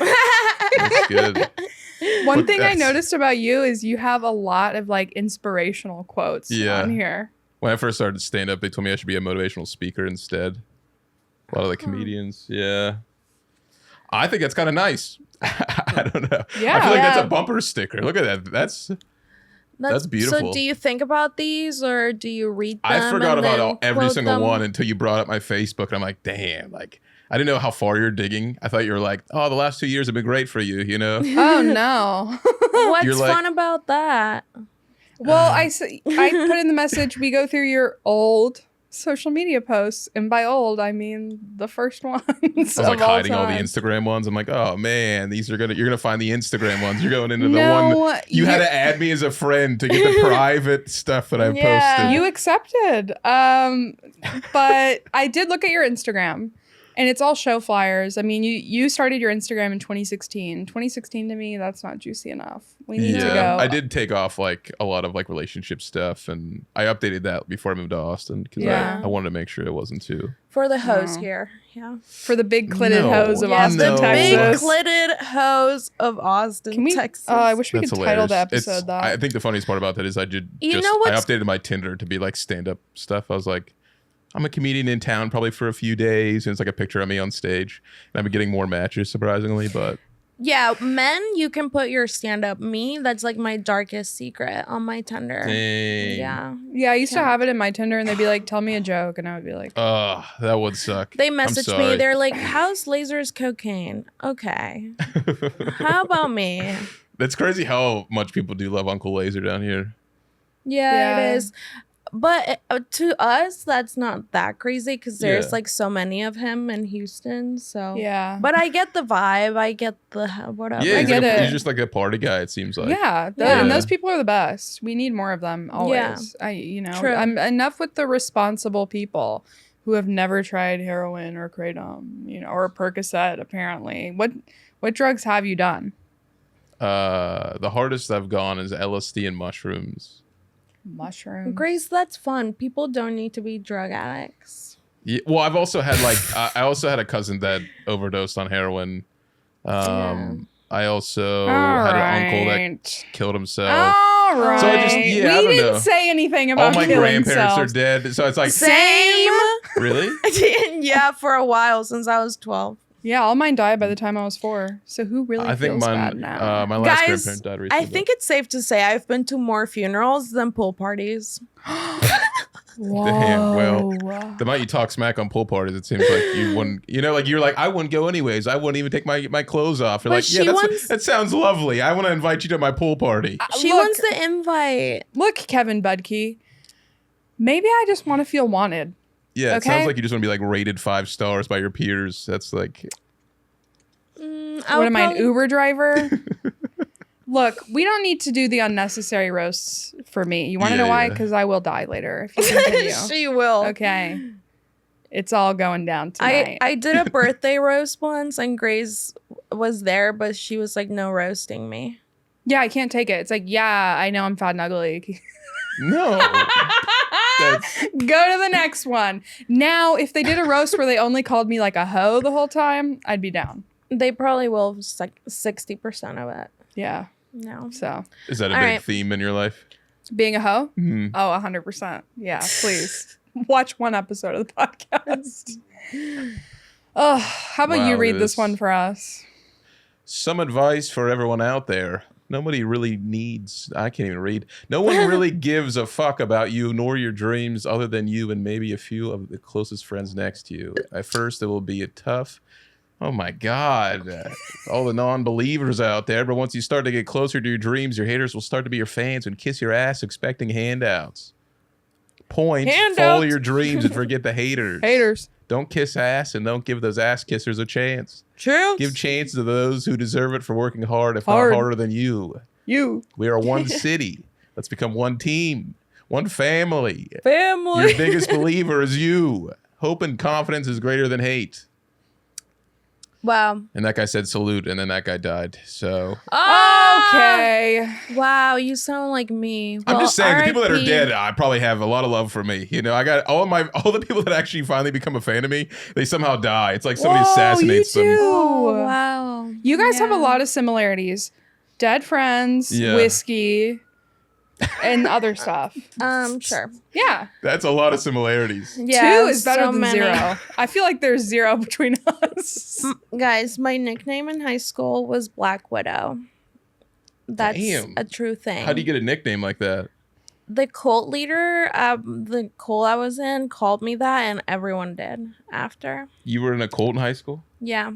Speaker 3: That's good.
Speaker 1: One
Speaker 3: But
Speaker 1: thing I
Speaker 3: that's-
Speaker 1: noticed about you is you have a lot of like inspirational quotes
Speaker 3: Yeah.
Speaker 1: on here.
Speaker 3: When I first started stand up, they told me I should be a motivational speaker instead. A lot of the comedians, yeah. I think that's kind of nice. I don't know.
Speaker 1: Yeah.
Speaker 3: I feel like that's
Speaker 2: Yeah.
Speaker 3: a bumper sticker. Look at that. That's beautiful.
Speaker 2: So do you think about these or do you read them?
Speaker 3: I forgot
Speaker 2: and
Speaker 3: about
Speaker 2: then
Speaker 3: every
Speaker 2: quote
Speaker 3: single
Speaker 2: them?
Speaker 3: one until you brought up my Facebook, and I'm like, damn, like I didn't know how far you're digging. I thought you were like, oh, the last 2 years have been great for you, you know?
Speaker 1: Oh no.
Speaker 2: What's
Speaker 3: You're like-
Speaker 2: fun about that?
Speaker 1: Well, I put in the message, we go through your old social media posts, and by old I mean the first ones.
Speaker 3: I was like
Speaker 1: of
Speaker 3: hiding all the
Speaker 1: time.
Speaker 3: Instagram ones. I'm like, oh man, you're gonna find the Instagram ones. You're going into the
Speaker 1: No,
Speaker 3: one you had to add me as a friend to get the private stuff that I've
Speaker 2: Yeah.
Speaker 3: posted.
Speaker 1: You accepted. But I did look at your Instagram, And it's all show flyers. I mean, you started your Instagram in 2016. 2016 to me, that's not juicy enough. We need to go.
Speaker 3: I did take off like a lot of like relationship stuff, and I updated that before I moved to Austin because I wanted to make sure it wasn't too.
Speaker 2: For the hoes here. Yeah.
Speaker 1: For the big clitted hoes of Austin,
Speaker 2: the
Speaker 1: Texas.
Speaker 2: big clitted hoes of Austin, Texas.
Speaker 1: I wish we
Speaker 3: That's
Speaker 1: could
Speaker 3: hilarious.
Speaker 1: title the episode that.
Speaker 3: I think the funniest part about that is I updated my Tinder to be like stand-up stuff. I was like, I'm a comedian in town probably for a few days, and it's like a picture of me on stage. And I've been getting more matches, surprisingly, but...
Speaker 2: Yeah, men, you can put your stand-up. Me, that's like my darkest secret on my Tinder.
Speaker 3: Dang.
Speaker 2: Yeah,
Speaker 1: I used to have it in my Tinder, and they'd be like, tell me a joke, and I would be like...
Speaker 3: Oh, that would suck.
Speaker 2: They message me, they're like, how's Laser's cocaine? Okay. How about me?
Speaker 3: That's crazy how much people do love Uncle Laser down here.
Speaker 2: Yeah, it is. But to us, that's not that crazy because there's like so many of him in Houston. So
Speaker 1: yeah,
Speaker 2: but I get the vibe. I get the whatever.
Speaker 3: Yeah,
Speaker 1: I get it.
Speaker 3: He's just like a party guy. It seems like.
Speaker 1: Yeah, and those people are the best. We need more of them always.
Speaker 2: Yeah.
Speaker 1: I'm enough with the responsible people who have never tried heroin or kratom, or Percocet. Apparently, what drugs have you done?
Speaker 3: The hardest I've gone is LSD and mushrooms.
Speaker 1: Mushrooms.
Speaker 2: Grace, that's fun. People don't need to be drug addicts.
Speaker 3: Yeah, well, I've also had I also had a cousin that overdosed on heroin. I also had an uncle that killed himself.
Speaker 1: All right.
Speaker 3: So I
Speaker 1: didn't say anything about
Speaker 3: all my
Speaker 1: killing
Speaker 3: grandparents
Speaker 1: themselves.
Speaker 3: are dead. So it's like
Speaker 2: Same.
Speaker 3: Really?
Speaker 2: Yeah, for a while since I was 12.
Speaker 1: Yeah, all mine died by the time I was 4. So who really feels bad now?
Speaker 3: My last
Speaker 2: Guys,
Speaker 3: grandparent died recently.
Speaker 2: I think it's safe to say I've been to more funerals than pool parties.
Speaker 1: Whoa.
Speaker 3: Damn, well, the amount you talk smack on pool parties, it seems like you wouldn't, you're like, I wouldn't go anyways. I wouldn't even take my clothes off. You're
Speaker 2: But
Speaker 3: like, yeah, that sounds lovely. I want to invite you to my pool party.
Speaker 2: She wants the invite.
Speaker 1: Look, Kevin Budkey, maybe I just want to feel wanted.
Speaker 3: Yeah, it sounds like you just want to be like rated 5 stars by your peers. That's like...
Speaker 1: What am I, an Uber driver? Look, we don't need to do the unnecessary roasts for me. You want to know why? Because I will die later if you continue.
Speaker 2: She will.
Speaker 1: Okay. It's all going down tonight.
Speaker 2: I did a birthday roast once and Grace was there, but she was like, no roasting me.
Speaker 1: Yeah, I can't take it. It's like, yeah, I know I'm fat and ugly.
Speaker 3: No.
Speaker 1: Go to the next one. Now, if they did a roast where they only called me like a hoe the whole time, I'd be down.
Speaker 2: They probably will, like 60% of it.
Speaker 1: Yeah.
Speaker 2: No.
Speaker 1: So.
Speaker 3: Is that a big theme in your life?
Speaker 1: Being a hoe?
Speaker 3: Mm-hmm.
Speaker 1: Oh, 100%. Yeah, please. Watch one episode of the podcast. Oh, how about you read this one for us?
Speaker 3: Some advice for everyone out there. Nobody really needs, I can't even read. No one really gives a fuck about you nor your dreams other than you and maybe a few of the closest friends next to you. At first, it will be a tough, oh my God, all the non-believers out there. But once you start to get closer to your dreams, your haters will start to be your fans and kiss your ass expecting handouts. Follow your dreams and forget the haters.
Speaker 1: Haters.
Speaker 3: Don't kiss ass and don't give those ass kissers a chance.
Speaker 1: True.
Speaker 3: Give chance to those who deserve it for working hard, if not harder than you. We are one city. Let's become one team, one family. Your biggest believer is you. Hope and confidence is greater than hate.
Speaker 2: Wow.
Speaker 3: And that guy said salute, and then that guy died. So.
Speaker 1: Okay.
Speaker 2: Wow, you sound like me.
Speaker 3: I'm just saying, the people that are
Speaker 2: RIP.
Speaker 3: dead, I probably have a lot of love for me. I got all the people that actually finally become a fan of me. They somehow die. It's like somebody assassinates them.
Speaker 2: Oh, wow.
Speaker 1: You guys have a lot of similarities. Dead friends, whiskey, and other stuff.
Speaker 2: Sure.
Speaker 1: Yeah.
Speaker 3: That's a lot of similarities.
Speaker 2: Yeah,
Speaker 1: 2 is better than
Speaker 2: many.
Speaker 1: 0. I feel like there's 0 between us.
Speaker 2: Guys, my nickname in high school was Black Widow. That's
Speaker 3: Damn.
Speaker 2: a true thing.
Speaker 3: How do you get a nickname like that?
Speaker 2: The cult leader, the cult I was in, called me that, and everyone did after.
Speaker 3: You were in a cult in high school?
Speaker 2: Yeah.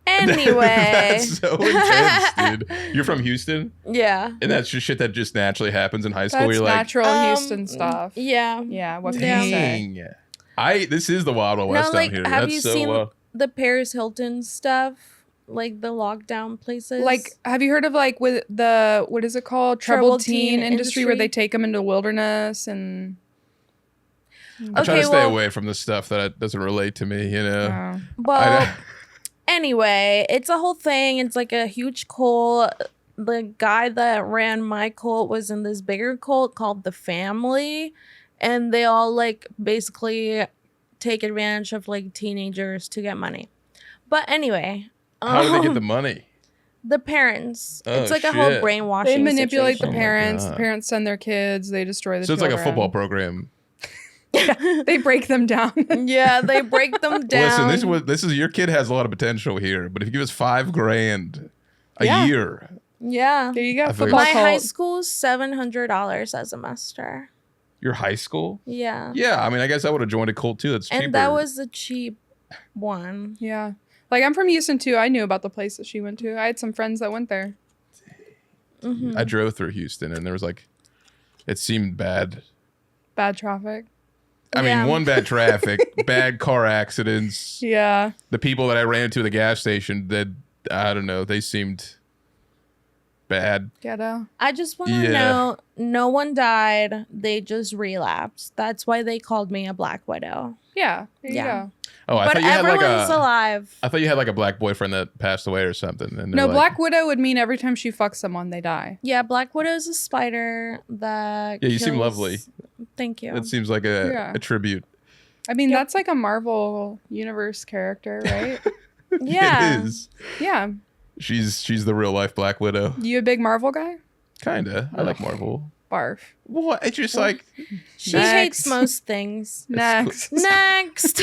Speaker 2: Anyway.
Speaker 3: That's so intense, dude. You're from Houston?
Speaker 2: Yeah.
Speaker 3: And that's just shit that just naturally happens in high school.
Speaker 1: That's
Speaker 3: You're like,
Speaker 1: natural Houston stuff.
Speaker 2: Yeah.
Speaker 1: Yeah. What can you say?
Speaker 3: Dang. This is the Wild West down here.
Speaker 2: Have
Speaker 3: That's
Speaker 2: you
Speaker 3: so
Speaker 2: seen
Speaker 3: wild.
Speaker 2: the Paris Hilton stuff? Like the lockdown places?
Speaker 1: Like, have you heard of like with the, what is it called? Troubled teen industry where they take them into the wilderness and...
Speaker 3: I try to
Speaker 2: Okay,
Speaker 3: stay
Speaker 2: well-
Speaker 3: away from the stuff that doesn't relate to me, you know?
Speaker 1: Oh.
Speaker 2: Well, anyway, it's a whole thing. It's like a huge cult. The guy that ran my cult was in this bigger cult called the Family, and they all like basically take advantage of like teenagers to get money. But anyway,
Speaker 3: How do they get the money?
Speaker 2: the parents.
Speaker 3: Oh,
Speaker 2: It's like a whole
Speaker 3: shit.
Speaker 2: brainwashing.
Speaker 1: They manipulate
Speaker 2: situation.
Speaker 1: the
Speaker 3: Oh my
Speaker 1: parents. The
Speaker 3: God.
Speaker 1: parents send their kids. They destroy the
Speaker 3: So it's like a
Speaker 1: children.
Speaker 3: football program.
Speaker 1: They break them down.
Speaker 2: Yeah, they break them down.
Speaker 3: Listen, this is your kid has a lot of potential here, but if you give us $5,000 a
Speaker 1: Yeah.
Speaker 3: year,
Speaker 2: Yeah.
Speaker 1: There you go.
Speaker 3: I feel
Speaker 1: Football
Speaker 2: My high
Speaker 1: cult.
Speaker 2: school's $700 a semester.
Speaker 3: your high school?
Speaker 2: Yeah.
Speaker 3: Yeah, I mean, I guess I would have joined a cult too. That's cheaper.
Speaker 2: And that was the cheap one.
Speaker 1: Yeah. Like I'm from Houston too. I knew about the place that she went to. I had some friends that went there.
Speaker 2: Mhm.
Speaker 3: I drove through Houston, and there was like, it seemed bad.
Speaker 1: Bad traffic.
Speaker 3: I
Speaker 2: Yeah.
Speaker 3: mean, one, bad traffic, bad car accidents.
Speaker 1: Yeah.
Speaker 3: The people that I ran into at the gas station, that I don't know, they seemed bad.
Speaker 1: Ghetto.
Speaker 2: I just want to
Speaker 3: Yeah.
Speaker 2: know no one died. They just relapsed. That's why they called me a Black Widow.
Speaker 1: Yeah. There you
Speaker 2: Yeah.
Speaker 1: go.
Speaker 3: Oh, I
Speaker 2: But
Speaker 3: thought you had like
Speaker 2: everyone's
Speaker 3: a.
Speaker 2: alive.
Speaker 3: I thought you had like a black boyfriend that passed away or something. And
Speaker 1: No,
Speaker 3: they're like,
Speaker 1: Black Widow would mean every time she fucks someone, they die.
Speaker 2: Yeah, Black Widow is a spider that.
Speaker 3: Yeah, you seem
Speaker 2: kills-
Speaker 3: lovely.
Speaker 2: Thank you.
Speaker 3: It seems like a,
Speaker 1: Yeah.
Speaker 3: a tribute.
Speaker 1: I mean,
Speaker 2: Yep.
Speaker 1: that's like a Marvel universe character, right?
Speaker 2: Yeah.
Speaker 3: It is.
Speaker 1: Yeah.
Speaker 3: She's the real life Black Widow.
Speaker 1: You a big Marvel guy?
Speaker 3: Kinda. I like Marvel.
Speaker 1: Barf.
Speaker 3: What? It's just like
Speaker 2: She
Speaker 1: Next.
Speaker 2: hates most things.
Speaker 1: Next.
Speaker 2: Next.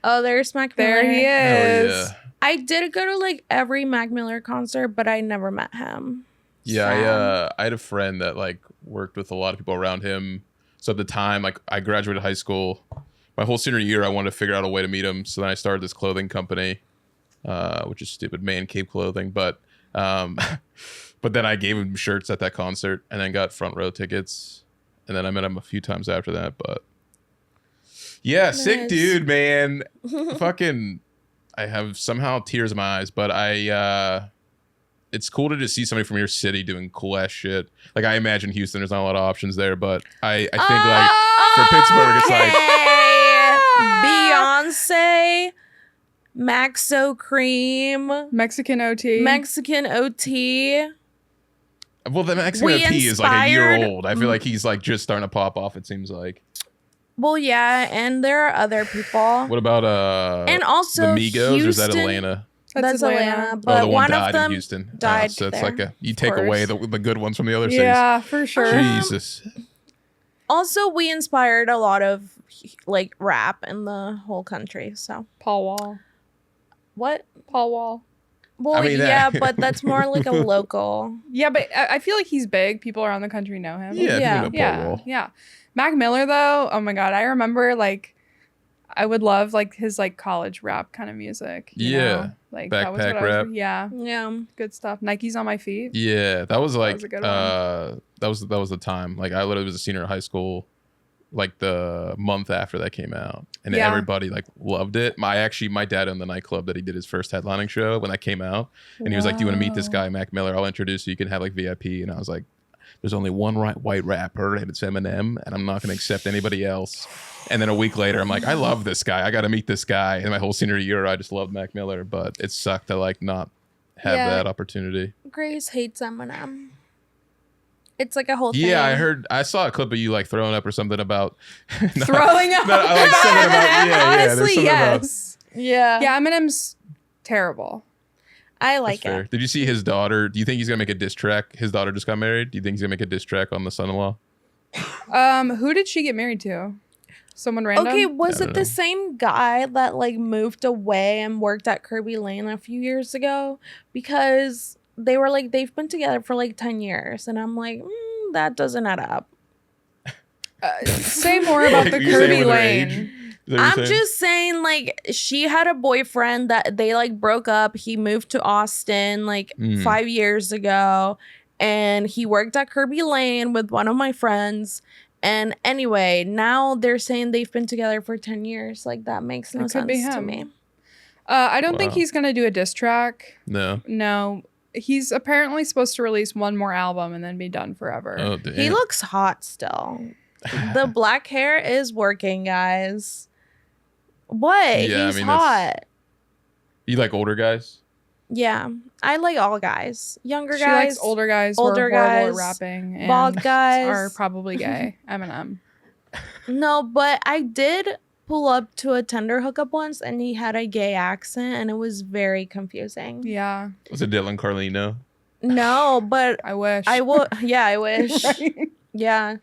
Speaker 2: Oh, there's Mac Miller.
Speaker 1: There he
Speaker 3: oh
Speaker 1: is.
Speaker 3: yeah.
Speaker 2: I did go to like every Mac Miller concert, but I never met him.
Speaker 3: Yeah,
Speaker 2: Sad.
Speaker 3: I had a friend that like worked with a lot of people around him. So at the time, like I graduated high school, my whole senior year, I wanted to figure out a way to meet him. So then I started this clothing company, which is stupid, Man Cave Clothing. But but then I gave him shirts at that concert, and then got front row tickets, and then I met him a few times after that. But yeah, sick
Speaker 2: Nice.
Speaker 3: dude, man. Fucking, I have somehow tears in my eyes, but it's cool to just see somebody from your city doing cool ass shit. Like I imagine Houston, there's not a lot of options there, but I think like for Pittsburgh, it's like
Speaker 2: Beyonce, Maxo Cream,
Speaker 1: Mexican OT.
Speaker 2: Mexican OT.
Speaker 3: well, the Mexican
Speaker 2: We
Speaker 3: OT is like a year
Speaker 2: inspired-
Speaker 3: old. I feel like he's like just starting to pop off. It seems like.
Speaker 2: Well, yeah, and there are other people.
Speaker 3: What about
Speaker 2: And also
Speaker 3: the Migos? Or is that
Speaker 2: Houston-
Speaker 3: Atlanta?
Speaker 2: That's Atlanta,
Speaker 3: Oh,
Speaker 2: but
Speaker 3: the
Speaker 2: one
Speaker 3: died
Speaker 2: of them
Speaker 3: in Houston.
Speaker 2: died
Speaker 3: so it's
Speaker 2: there.
Speaker 3: like you
Speaker 1: Of
Speaker 3: take away
Speaker 1: course.
Speaker 3: the good ones from the other cities.
Speaker 1: Yeah, for sure.
Speaker 3: Jesus.
Speaker 2: Also, we inspired a lot of like rap in the whole country. So
Speaker 1: Paul Wall.
Speaker 2: what?
Speaker 1: Paul Wall.
Speaker 2: Well,
Speaker 3: I mean,
Speaker 2: yeah, but that's more like a local.
Speaker 1: Yeah, but I feel like he's big. People around the country know him.
Speaker 3: Yeah,
Speaker 2: Yeah.
Speaker 3: people know Paul
Speaker 1: Yeah.
Speaker 3: Wall.
Speaker 1: Yeah. Mac Miller though, oh my god, I remember like I would love like his like college rap kind of music. You
Speaker 3: Yeah.
Speaker 1: know? Like that was
Speaker 3: Backpack
Speaker 1: what I was,
Speaker 3: rap.
Speaker 1: yeah.
Speaker 2: Yeah.
Speaker 1: Good stuff. Nike's on my feet.
Speaker 3: Yeah, that was like
Speaker 1: was a good one.
Speaker 3: that was the time. Like I literally was a senior in high school, like the month after that came out, and
Speaker 1: Yeah.
Speaker 3: everybody like loved it. My dad owned the nightclub that he did his first headlining show when that came out, and he was like, "Do you want to meet this
Speaker 1: Wow.
Speaker 3: guy, Mac Miller? I'll introduce you. You can have like VIP." And I was like, "There's only one white rapper, and it's Eminem, and I'm not going to accept anybody else." And then a week later, I'm like, "I love this guy. I got to meet this guy." And my whole senior year, I just loved Mac Miller, but it sucked to like not have
Speaker 2: Yeah.
Speaker 3: that opportunity.
Speaker 2: Grace hates Eminem. It's like a whole thing.
Speaker 3: Yeah, I saw a clip of you like throwing up or something about
Speaker 1: Throwing up.
Speaker 3: No, I like something about there's
Speaker 1: Honestly,
Speaker 3: something about-
Speaker 1: yes.
Speaker 2: Yeah.
Speaker 1: Yeah, Eminem's terrible.
Speaker 2: I
Speaker 3: That's
Speaker 2: like
Speaker 3: fair.
Speaker 2: it.
Speaker 3: Did you see his daughter? Do you think he's gonna make a diss track? His daughter just got married. Do you think he's gonna make a diss track on the son-in-law?
Speaker 1: Who did she get married to? Someone random?
Speaker 2: Okay, was
Speaker 3: I
Speaker 2: it
Speaker 3: don't
Speaker 2: the
Speaker 3: know.
Speaker 2: same guy that like moved away and worked at Kirby Lane a few years ago? Because they were like they've been together for like 10 years, and I'm like, that doesn't add up.
Speaker 1: Say more about the
Speaker 3: You're saying
Speaker 1: Kirby
Speaker 3: with her
Speaker 1: Lane.
Speaker 3: age? Is that what you're
Speaker 2: I'm
Speaker 3: saying?
Speaker 2: just saying, like, she had a boyfriend that they like broke up. He moved to Austin like 5 years ago, and he worked at Kirby Lane with one of my friends. And anyway, now they're saying they've been together for 10 years. Like, that makes no
Speaker 1: It could be
Speaker 2: sense to
Speaker 1: him.
Speaker 2: me.
Speaker 1: I don't think
Speaker 3: Wow.
Speaker 1: he's gonna do a diss track.
Speaker 3: No.
Speaker 1: No. He's apparently supposed to release one more album and then be done forever.
Speaker 3: Oh damn.
Speaker 2: He looks hot still. The black hair is working, guys. What?
Speaker 3: Yeah,
Speaker 2: He's
Speaker 3: I mean,
Speaker 2: hot.
Speaker 3: You like older guys?
Speaker 2: Yeah, I like all guys. Younger
Speaker 1: She
Speaker 2: guys.
Speaker 1: likes older guys
Speaker 2: older
Speaker 1: who are horrible
Speaker 2: guys,
Speaker 1: at rapping and
Speaker 2: bald guys.
Speaker 1: are probably gay. Eminem.
Speaker 2: No, but I did pull up to a Tinder hookup once, and he had a gay accent, and it was very confusing.
Speaker 1: Yeah,
Speaker 3: Was it Dylan Carlino?
Speaker 2: No, but
Speaker 1: I wish.
Speaker 2: I would. Yeah, I wish.
Speaker 1: Right?
Speaker 2: Yeah.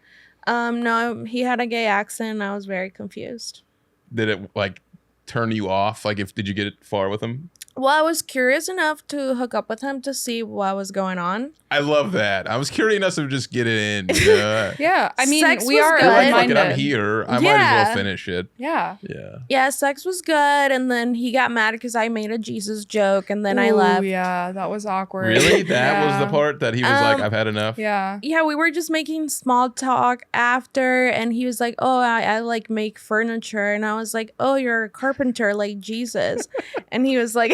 Speaker 2: No, he had a gay accent, and I was very confused.
Speaker 3: Did it like turn you off? Like, did you get it far with him?
Speaker 2: Well, I was curious enough to hook up with him to see what was going on.
Speaker 3: I love that. I was curious enough to just get it in.
Speaker 1: Yeah, I mean,
Speaker 2: Sex
Speaker 1: we
Speaker 2: was
Speaker 1: are
Speaker 2: good.
Speaker 3: You're like, fuck
Speaker 1: open-minded.
Speaker 3: it, I'm here. I might as
Speaker 2: Yeah.
Speaker 3: well finish it.
Speaker 1: Yeah.
Speaker 3: Yeah.
Speaker 2: Yeah, sex was good, and then he got mad because I made a Jesus joke, and then I
Speaker 1: Ooh,
Speaker 2: left.
Speaker 1: Yeah, that was awkward.
Speaker 3: Really? That was
Speaker 1: Yeah.
Speaker 3: the part that he was like,
Speaker 2: Um,
Speaker 3: I've had enough?
Speaker 1: Yeah.
Speaker 2: Yeah, we were just making small talk after, and he was like, "Oh, I like make furniture," and I was like, "Oh, you're a carpenter like Jesus," and he was like,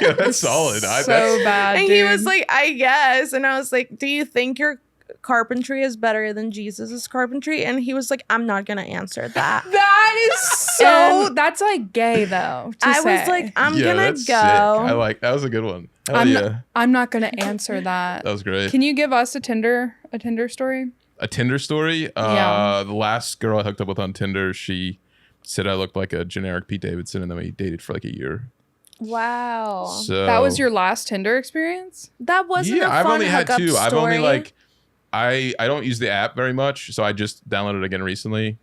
Speaker 3: Yeah, that's solid.
Speaker 1: So bad,
Speaker 2: and
Speaker 1: dude.
Speaker 2: he was like, "I guess," and I was like, "Do you think your carpentry is better than Jesus's carpentry?" And he was like, "I'm not gonna answer that."
Speaker 1: That is so. That's like gay though.
Speaker 2: I was like, "I'm
Speaker 3: yeah,
Speaker 2: gonna
Speaker 3: that's
Speaker 2: go."
Speaker 3: sick. That was a good one. Hell
Speaker 1: I'm
Speaker 3: yeah.
Speaker 1: not, I'm not gonna answer that.
Speaker 3: That was great.
Speaker 1: Can you give us a Tinder story?
Speaker 3: A Tinder story?
Speaker 1: Yeah.
Speaker 3: The last girl I hooked up with on Tinder, she said I looked like a generic Pete Davidson, and then we dated for like a year.
Speaker 2: Wow,
Speaker 3: So
Speaker 1: That was your last Tinder experience?
Speaker 2: that wasn't a
Speaker 3: I've
Speaker 2: fun
Speaker 3: only had
Speaker 2: hookup
Speaker 3: two. I've only
Speaker 2: story.
Speaker 3: like I don't use the app very much, so I just downloaded it again recently,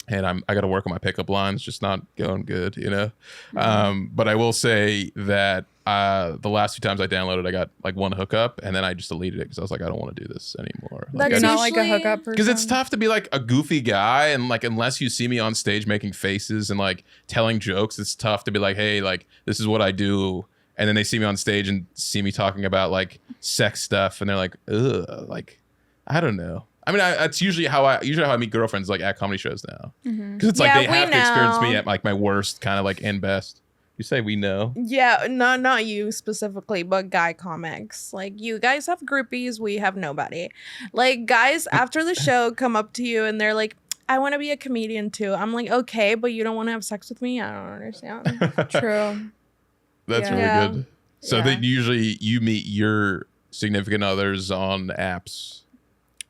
Speaker 3: and I got to work on my pickup lines, just not going good, you know. But I will say that the last few times I downloaded, I got like one hookup, and then I just deleted it because I was like, I don't want to do this anymore.
Speaker 2: That's
Speaker 1: You're
Speaker 3: Like,
Speaker 1: not like a
Speaker 2: usually-
Speaker 1: hookup person?
Speaker 3: because it's tough to be like a goofy guy, and like unless you see me on stage making faces and like telling jokes, it's tough to be like, hey, like this is what I do. And then they see me on stage and see me talking about like sex stuff, and they're like, ugh, like I don't know. I mean, that's usually how I meet girlfriends, like at comedy shows now, because it's like
Speaker 2: Yeah,
Speaker 3: they
Speaker 2: we
Speaker 3: have to experience me
Speaker 2: know.
Speaker 3: at like my worst, kind of like and best. You say we know.
Speaker 2: Yeah, not you specifically, but guy comics. Like, you guys have groupies, we have nobody. Like, guys after the show come up to you and they're like, I want to be a comedian too. I'm like, okay, but you don't want to have sex with me? I don't understand.
Speaker 1: True.
Speaker 3: That's
Speaker 2: Yeah.
Speaker 3: really good. So
Speaker 2: Yeah.
Speaker 3: then usually you meet your significant others on apps.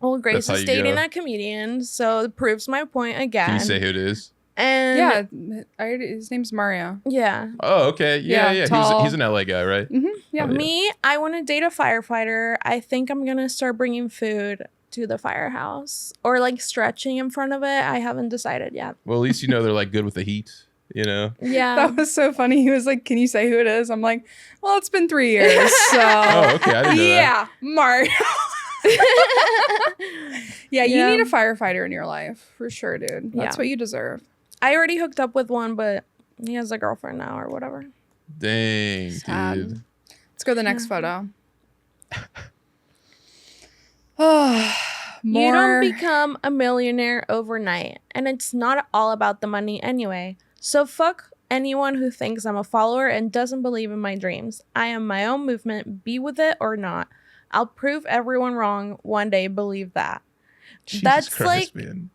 Speaker 2: Well, Grace
Speaker 3: That's how
Speaker 2: is
Speaker 3: you
Speaker 2: dating
Speaker 3: go.
Speaker 2: a comedian, so it proves my point again.
Speaker 3: Can you say who it is?
Speaker 2: And
Speaker 1: Yeah, his name's Mario.
Speaker 2: yeah.
Speaker 3: Oh, okay. Yeah.
Speaker 1: Yeah,
Speaker 3: He's
Speaker 1: tall.
Speaker 3: an LA guy, right?
Speaker 1: Yeah.
Speaker 3: Oh, yeah.
Speaker 2: Me, I want to date a firefighter. I think I'm going to start bringing food to the firehouse or like stretching in front of it. I haven't decided yet.
Speaker 3: Well, at least you know they're like good with the heat. You know.
Speaker 2: Yeah.
Speaker 1: That was so funny. He was like, "Can you say who it is?" I'm like, "Well, it's been 3 years, so
Speaker 3: Oh, okay. I didn't know that.
Speaker 1: yeah, Mario." Yeah, you
Speaker 2: Yeah.
Speaker 1: need a firefighter in your life for sure, dude. That's
Speaker 2: Yeah.
Speaker 1: what you deserve.
Speaker 2: I already hooked up with one, but he has a girlfriend now or whatever.
Speaker 3: Dang,
Speaker 1: Sad.
Speaker 3: dude.
Speaker 1: Let's go to the next
Speaker 2: Yeah.
Speaker 1: photo. Oh,
Speaker 2: You don't become a millionaire overnight, and it's not all about the money anyway. So fuck anyone who thinks I'm a follower and doesn't believe in my dreams. I am my own movement, be with it or not. I'll prove everyone wrong one day, believe that.
Speaker 3: Jesus
Speaker 2: That's
Speaker 3: Christ,
Speaker 2: like-
Speaker 3: man.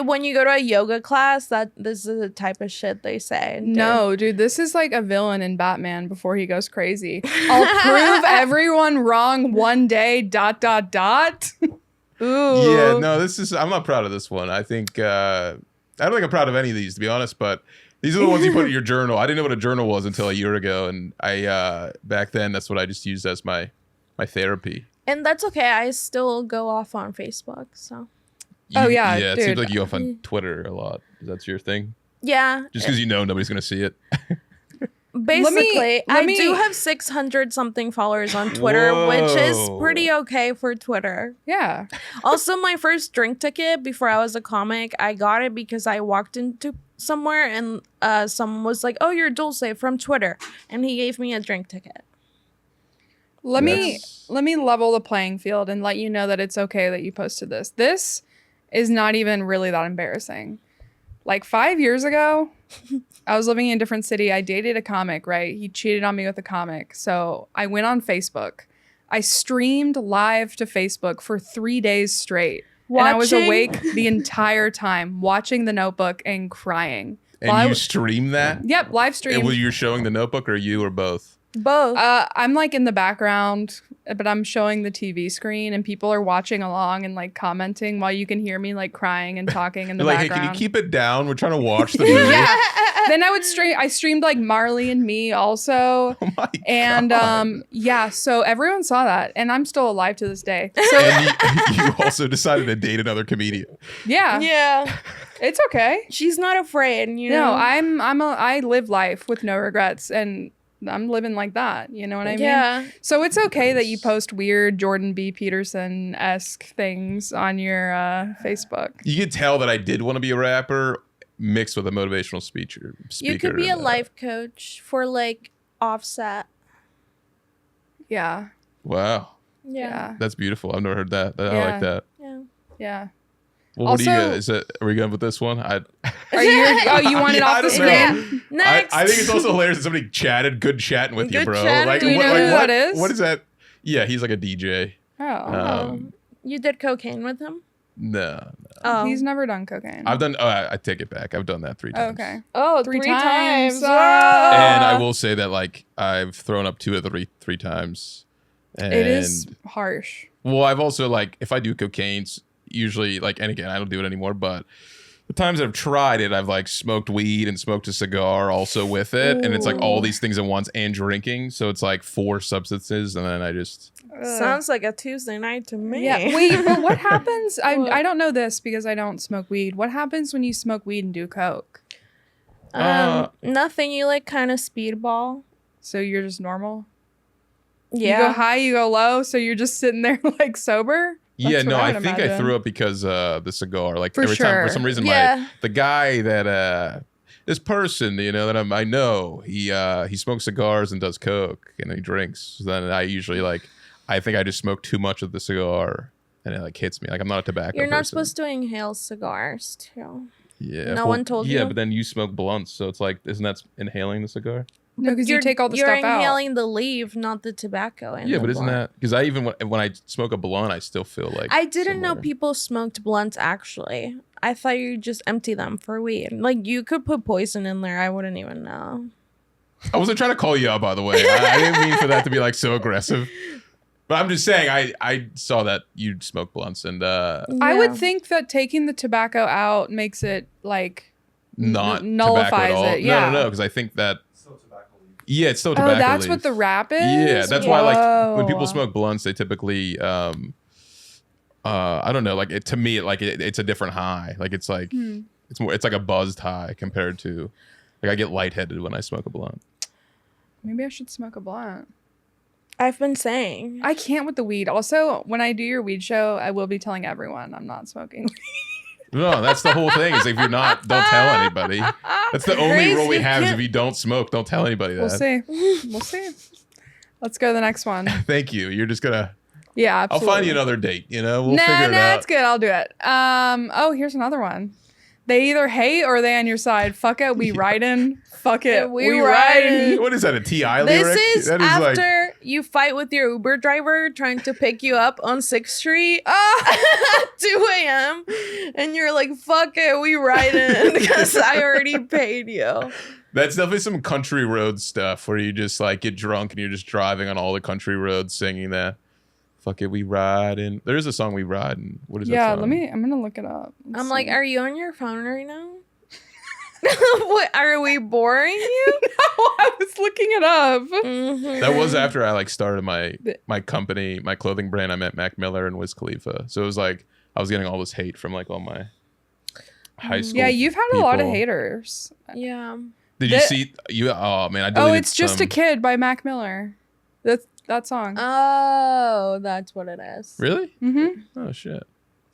Speaker 2: When you go to a yoga class, that this is the type of shit they say. and do.
Speaker 1: No, dude, this is like a villain in Batman before he goes crazy. I'll prove everyone wrong one day, ... Ooh.
Speaker 3: Yeah, no, I'm not proud of this one. I think I don't think I'm proud of any of these, to be honest, but these are the ones you put in your journal. I didn't know what a journal was until a year ago, and I back then that's what I just used as my therapy.
Speaker 2: And that's okay. I still go off on Facebook, so
Speaker 1: Oh, yeah,
Speaker 3: Yeah, it seems
Speaker 1: dude.
Speaker 3: like you off on Twitter a lot. That's your thing?
Speaker 2: yeah.
Speaker 3: Just because you know nobody's gonna see it.
Speaker 2: Basically,
Speaker 1: let
Speaker 2: I
Speaker 1: me-
Speaker 2: do have 600 something followers on Twitter, which is
Speaker 3: Whoa.
Speaker 2: pretty okay for Twitter.
Speaker 1: Yeah.
Speaker 2: Also, my first drink ticket before I was a comic, I got it because I walked into somewhere and someone was like, "Oh, you're Dulce from Twitter," and he gave me a drink ticket.
Speaker 1: Let
Speaker 3: That's-
Speaker 1: me level the playing field and let you know that it's okay that you posted this. This is not even really that embarrassing. Like 5 years ago, I was living in a different city. I dated a comic, right? He cheated on me with a comic. So I went on Facebook. I streamed live to Facebook for 3 days straight. And I was
Speaker 2: Watching-
Speaker 1: awake the entire time, watching The Notebook and crying.
Speaker 3: And
Speaker 1: While I
Speaker 3: you
Speaker 1: was-
Speaker 3: stream that?
Speaker 1: Yep, live
Speaker 3: And
Speaker 1: stream.
Speaker 3: were you showing The Notebook or you or both?
Speaker 2: Both.
Speaker 1: I'm like in the background, but I'm showing the TV screen and people are watching along and like commenting while you can hear me like crying and talking in the
Speaker 3: You're like, hey,
Speaker 1: background.
Speaker 3: can you keep it down? We're trying to watch the movie.
Speaker 1: Yeah. Then I streamed like Marley and Me also.
Speaker 3: Oh my
Speaker 1: And
Speaker 3: God.
Speaker 1: yeah, so everyone saw that and I'm still alive to this day. So
Speaker 3: And you also decided to date another comedian.
Speaker 1: yeah,
Speaker 2: yeah.
Speaker 1: it's okay.
Speaker 2: She's not afraid, you know.
Speaker 1: No, I live life with no regrets and I'm living like that. You know what I mean?
Speaker 2: Yeah.
Speaker 1: So it's okay that you post weird Jordan B. Peterson-esque things on your Facebook.
Speaker 3: You could tell that I did want to be a rapper mixed with a motivational speaker.
Speaker 2: You could be a life coach for like Offset.
Speaker 1: Yeah.
Speaker 3: Wow.
Speaker 1: Yeah.
Speaker 3: That's beautiful. I've never heard that. I
Speaker 1: Yeah.
Speaker 3: like that.
Speaker 2: Yeah.
Speaker 1: Yeah.
Speaker 3: Well, what do you
Speaker 1: Also-
Speaker 3: guys? Are we going with this one?
Speaker 1: Are you want it
Speaker 3: Yeah, I
Speaker 1: off the
Speaker 3: don't know.
Speaker 1: screen?
Speaker 2: Next.
Speaker 3: I think it's also hilarious that somebody chatted, good chatting with you,
Speaker 2: Good
Speaker 3: bro.
Speaker 2: chatting.
Speaker 3: Like,
Speaker 1: Do you know who that is?
Speaker 3: What is that? Yeah, he's like a DJ.
Speaker 1: Oh.
Speaker 2: You did cocaine with him?
Speaker 3: No,
Speaker 2: Oh.
Speaker 1: He's never done cocaine.
Speaker 3: I've done. Oh, I take it back. I've done that 3 times.
Speaker 1: Okay.
Speaker 2: Oh,
Speaker 1: Three
Speaker 2: three
Speaker 1: times.
Speaker 2: times.
Speaker 1: Oh.
Speaker 3: And I will say that like I've thrown up 2 of the three times. And
Speaker 1: It is harsh.
Speaker 3: well, I've also like if I do cocaine, usually like, and again I don't do it anymore, but the times I've tried it, I've like smoked weed and smoked a cigar also with it, and it's like all
Speaker 2: Ooh.
Speaker 3: these things at once and drinking, so it's like 4 substances, and then I just
Speaker 2: Sounds like a Tuesday night to me.
Speaker 1: Yeah. Wait, but what happens?
Speaker 2: What?
Speaker 1: I don't know this because I don't smoke weed. What happens when you smoke weed and do coke?
Speaker 2: Nothing. You like kind of speedball.
Speaker 1: So you're just normal?
Speaker 2: Yeah.
Speaker 1: You go high, you go low, so you're just sitting there like sober?
Speaker 3: yeah,
Speaker 1: That's
Speaker 3: no,
Speaker 1: what
Speaker 3: I
Speaker 1: would
Speaker 3: think I
Speaker 1: imagine.
Speaker 3: threw up because the cigar. Like
Speaker 1: For
Speaker 3: every time
Speaker 1: sure.
Speaker 3: for some reason,
Speaker 2: Yeah.
Speaker 3: the guy that this person, you know, that I know, he smokes cigars and does coke and he drinks. So then I usually like, I think I just smoke too much of the cigar and it like hits me. Like I'm not a tobacco.
Speaker 2: You're not
Speaker 3: person.
Speaker 2: supposed to inhale cigars too.
Speaker 3: Yeah.
Speaker 2: No one told
Speaker 3: Yeah,
Speaker 2: you?
Speaker 3: but then you smoke blunts, so it's like, isn't that inhaling the cigar?
Speaker 1: No, because you take all the
Speaker 2: you're
Speaker 1: stuff out.
Speaker 2: inhaling the leaf, not the tobacco. In
Speaker 3: Yeah,
Speaker 2: the
Speaker 3: but isn't
Speaker 2: blunt.
Speaker 3: that because I even when I smoke a blunt, I still feel like
Speaker 2: I didn't know
Speaker 3: similar.
Speaker 2: people smoked blunts actually. I thought you just empty them for weed. Like you could put poison in there. I wouldn't even know.
Speaker 3: I wasn't trying to call you out, by the way. I didn't mean for that to be like so aggressive. But I'm just saying, I saw that you smoke blunts and
Speaker 1: I would
Speaker 2: Yeah.
Speaker 1: think that taking the tobacco out makes it like
Speaker 3: not
Speaker 1: nullifies
Speaker 3: tobacco at all.
Speaker 1: it. Yeah.
Speaker 3: No, because I think that. Yeah, it's still tobacco.
Speaker 1: Oh, that's
Speaker 3: leaf.
Speaker 1: what the wrap is?
Speaker 3: Yeah, that's why like when people
Speaker 1: Whoa.
Speaker 3: smoke blunts, they typically I don't know, like it to me it's a different high. Like it's like it's like a buzzed high compared to like I get lightheaded when I smoke a blunt.
Speaker 1: Maybe I should smoke a blunt.
Speaker 2: I've been saying.
Speaker 1: I can't with the weed. Also, when I do your weed show, I will be telling everyone I'm not smoking.
Speaker 3: No, that's the whole thing. Is if you're not, don't tell anybody. That's the only rule we
Speaker 2: Crazy.
Speaker 3: have. Is if you don't smoke, don't tell anybody that.
Speaker 1: We'll see. We'll see. Let's go to the next one.
Speaker 3: Thank you. You're just gonna.
Speaker 1: Yeah,
Speaker 3: I'll
Speaker 1: absolutely.
Speaker 3: find you another date. You know, we'll
Speaker 1: nah,
Speaker 3: figure it out.
Speaker 1: it's good. I'll do it. Oh, here's another one. They either hate or they on your side. Fuck it, we riding. Fuck it,
Speaker 2: We
Speaker 1: we
Speaker 2: riding.
Speaker 1: riding.
Speaker 3: What is that? A T.I.
Speaker 2: This
Speaker 3: lyric?
Speaker 2: is
Speaker 3: That
Speaker 2: after you fight with your Uber driver trying to pick you up on 6th Street at 2 a.m. And you're like, fuck it, we riding because I already paid you.
Speaker 3: That's definitely some country road stuff where you just like get drunk and you're just driving on all the country roads singing that. Fuck it, we riding. There's a song we riding. What is that
Speaker 1: Yeah,
Speaker 3: song?
Speaker 1: I'm gonna look it up. Let's
Speaker 2: I'm like,
Speaker 1: see.
Speaker 2: are you on your phone right now? What, are we boring you?
Speaker 1: No, I was looking it up.
Speaker 2: Mhm.
Speaker 3: That was after I like started my company, my clothing brand. I met Mac Miller and Wiz Khalifa. So it was like I was getting all this hate from like all my high school.
Speaker 1: Yeah, you've had a lot of
Speaker 3: people.
Speaker 1: haters.
Speaker 2: Yeah.
Speaker 3: Did you
Speaker 1: That-
Speaker 3: see you? Oh man, I
Speaker 1: Oh,
Speaker 3: deleted
Speaker 1: it's just
Speaker 3: some-
Speaker 1: a kid by Mac Miller. That's that song.
Speaker 2: Oh, that's what it is.
Speaker 3: Really?
Speaker 1: Mm-hmm.
Speaker 3: Oh shit.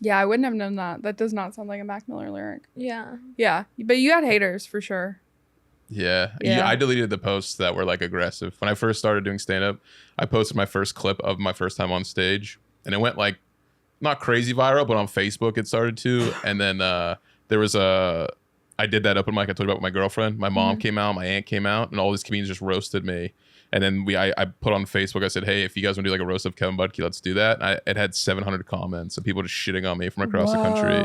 Speaker 1: Yeah, I wouldn't have known that. That does not sound like a Mac Miller lyric.
Speaker 2: Yeah.
Speaker 1: Yeah, but you had haters for sure.
Speaker 3: Yeah.
Speaker 1: Yeah.
Speaker 3: I deleted the posts that were like aggressive. When I first started doing stand up, I posted my first clip of my first time on stage and it went like not crazy viral, but on Facebook it started to. And then there was a I did that open mic I told you about with my girlfriend. My mom came out, my aunt came out, and all these comedians just roasted me. And then I put on Facebook, I said, hey, if you guys want to do like a roast of Kevin Budkey, let's do that. It had 700 comments of people just shitting on me from across the country.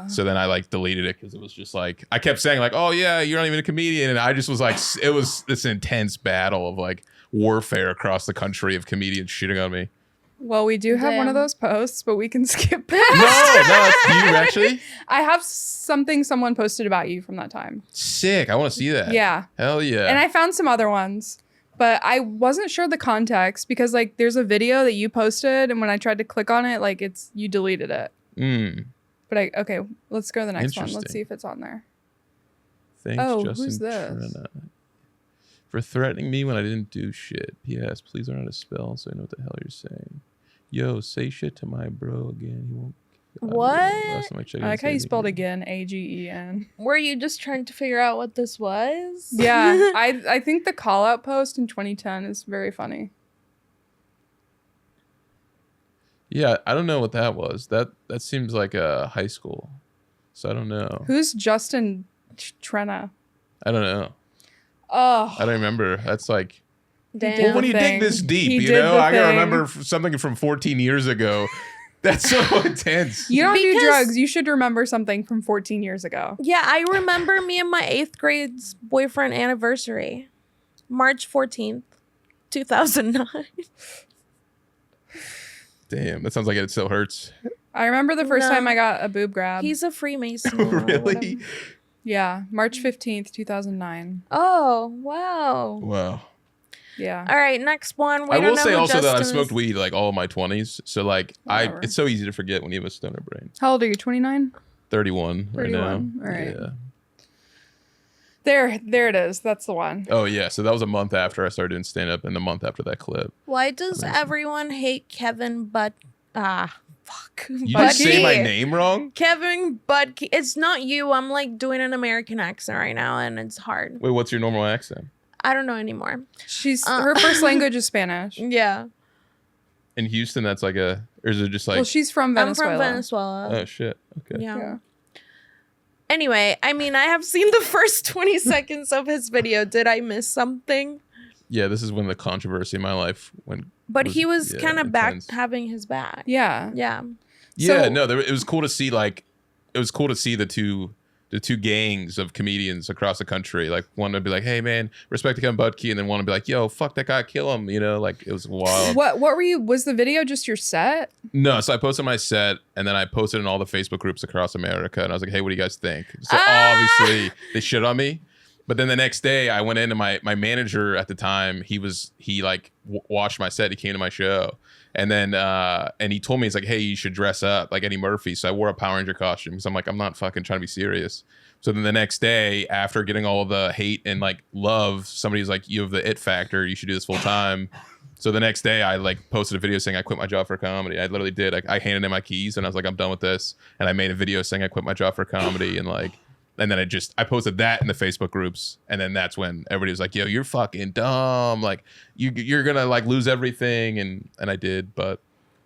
Speaker 3: So then I like deleted it because it was just like, I kept saying like, oh yeah, you're not even a comedian. And I just was like, it was this intense battle of like warfare across the country of comedians shitting on me.
Speaker 1: Well, we do have one of those posts, but we can skip past.
Speaker 3: No, do you actually?
Speaker 1: I have something someone posted about you from that time.
Speaker 3: Sick. I want to see that.
Speaker 1: Yeah.
Speaker 3: Hell yeah.
Speaker 1: And I found some other ones. But I wasn't sure the context because like there's a video that you posted and when I tried to click on it, like you deleted it. But okay, let's go to the next one. Let's see if it's on there.
Speaker 3: Thanks, Justin
Speaker 1: who's this?
Speaker 3: Trena, for threatening me when I didn't do shit. P.S. Please learn how to spell so I know what the hell you're saying. Yo, say shit to my bro again. He won't.
Speaker 2: What?
Speaker 1: I like how you spelled again, AGEN.
Speaker 2: Were you just trying to figure out what this was?
Speaker 1: Yeah, I think the call out post in 2010 is very funny.
Speaker 3: Yeah, I don't know what that was. That seems like a high school. So I don't know.
Speaker 1: Who's Justin Trena?
Speaker 3: I don't know.
Speaker 1: Oh.
Speaker 3: I don't remember. That's like...
Speaker 2: Damn.
Speaker 3: Well, when you dig this deep, you know, I can remember something from 14 years ago. That's so intense.
Speaker 1: You don't do drugs. You should remember something from 14 years ago.
Speaker 2: Yeah, I remember me and my 8th grade's boyfriend anniversary. March 14th, 2009.
Speaker 3: Damn, that sounds like it still hurts.
Speaker 1: I remember the first time I got a boob grab.
Speaker 2: He's a Freemason.
Speaker 3: Really?
Speaker 1: Yeah, March 15th, 2009.
Speaker 2: Oh, wow.
Speaker 3: Wow.
Speaker 1: Yeah.
Speaker 2: All right, next one.
Speaker 3: I will say also that I've smoked weed like all of my 20s. So like it's so easy to forget when you have a stoner brain.
Speaker 1: How old are you? 29?
Speaker 3: 31 right now.
Speaker 1: All right.
Speaker 3: Yeah.
Speaker 1: There it is. That's the one.
Speaker 3: Oh yeah. So that was a month after I started doing stand up and the month after that clip.
Speaker 2: Why does everyone hate Kevin fuck.
Speaker 3: You just say my name wrong?
Speaker 2: Kevin Budkey. It's not you. I'm like doing an American accent right now and it's hard.
Speaker 3: Wait, what's your normal accent?
Speaker 2: I don't know anymore.
Speaker 1: She's her first language is Spanish.
Speaker 2: Yeah.
Speaker 3: In Houston, that's like or is it just like?
Speaker 1: Well, she's from Venezuela.
Speaker 2: I'm from Venezuela.
Speaker 3: Oh shit. Okay.
Speaker 2: Yeah. Anyway, I mean, I have seen the first 20 seconds of his video. Did I miss something?
Speaker 3: Yeah, this is when the controversy in my life went.
Speaker 2: But he was kind of back, having his back.
Speaker 1: Yeah.
Speaker 2: Yeah.
Speaker 3: Yeah. No, it was cool to see the two gangs of comedians across the country. Like one would be like, hey man, respect to Kevin Budkey, and then one would be like, yo, fuck that guy, kill him, you know, like it was wild.
Speaker 1: What were you, was the video just your set?
Speaker 3: No, so I posted my set and then I posted in all the Facebook groups across America and I was like, hey, what do you guys think? So obviously they shit on me. But then the next day I went into my manager at the time, he watched my set, he came to my show. And then and he told me, he's like, hey, you should dress up like Eddie Murphy. So I wore a Power Ranger costume. So I'm like, I'm not fucking trying to be serious. So then the next day, after getting all the hate and like love, somebody's like, you have the it factor. You should do this full time. So the next day I like posted a video saying I quit my job for comedy. I literally did. I handed in my keys and I was like, I'm done with this. And I made a video saying I quit my job for comedy and then I posted that in the Facebook groups, and then that's when everybody was like, "Yo, you're fucking dumb! Like, you're gonna like lose everything." And I did, but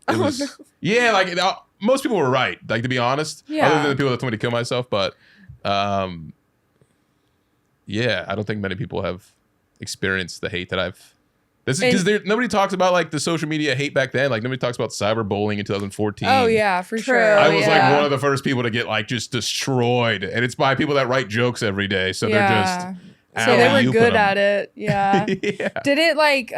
Speaker 3: it was yeah, like most people were right. Like to be honest, other than the people that told me to kill myself, but yeah, I don't think many people have experienced the hate that I've. This is because nobody talks about like the social media hate back then. Like nobody talks about cyberbullying in 2014.
Speaker 1: Oh yeah, for sure.
Speaker 3: I was like one of the first people to get like just destroyed, and it's by people that write jokes every day. So they're just
Speaker 1: so they were good at it. Yeah.
Speaker 3: Yeah.
Speaker 1: Did it like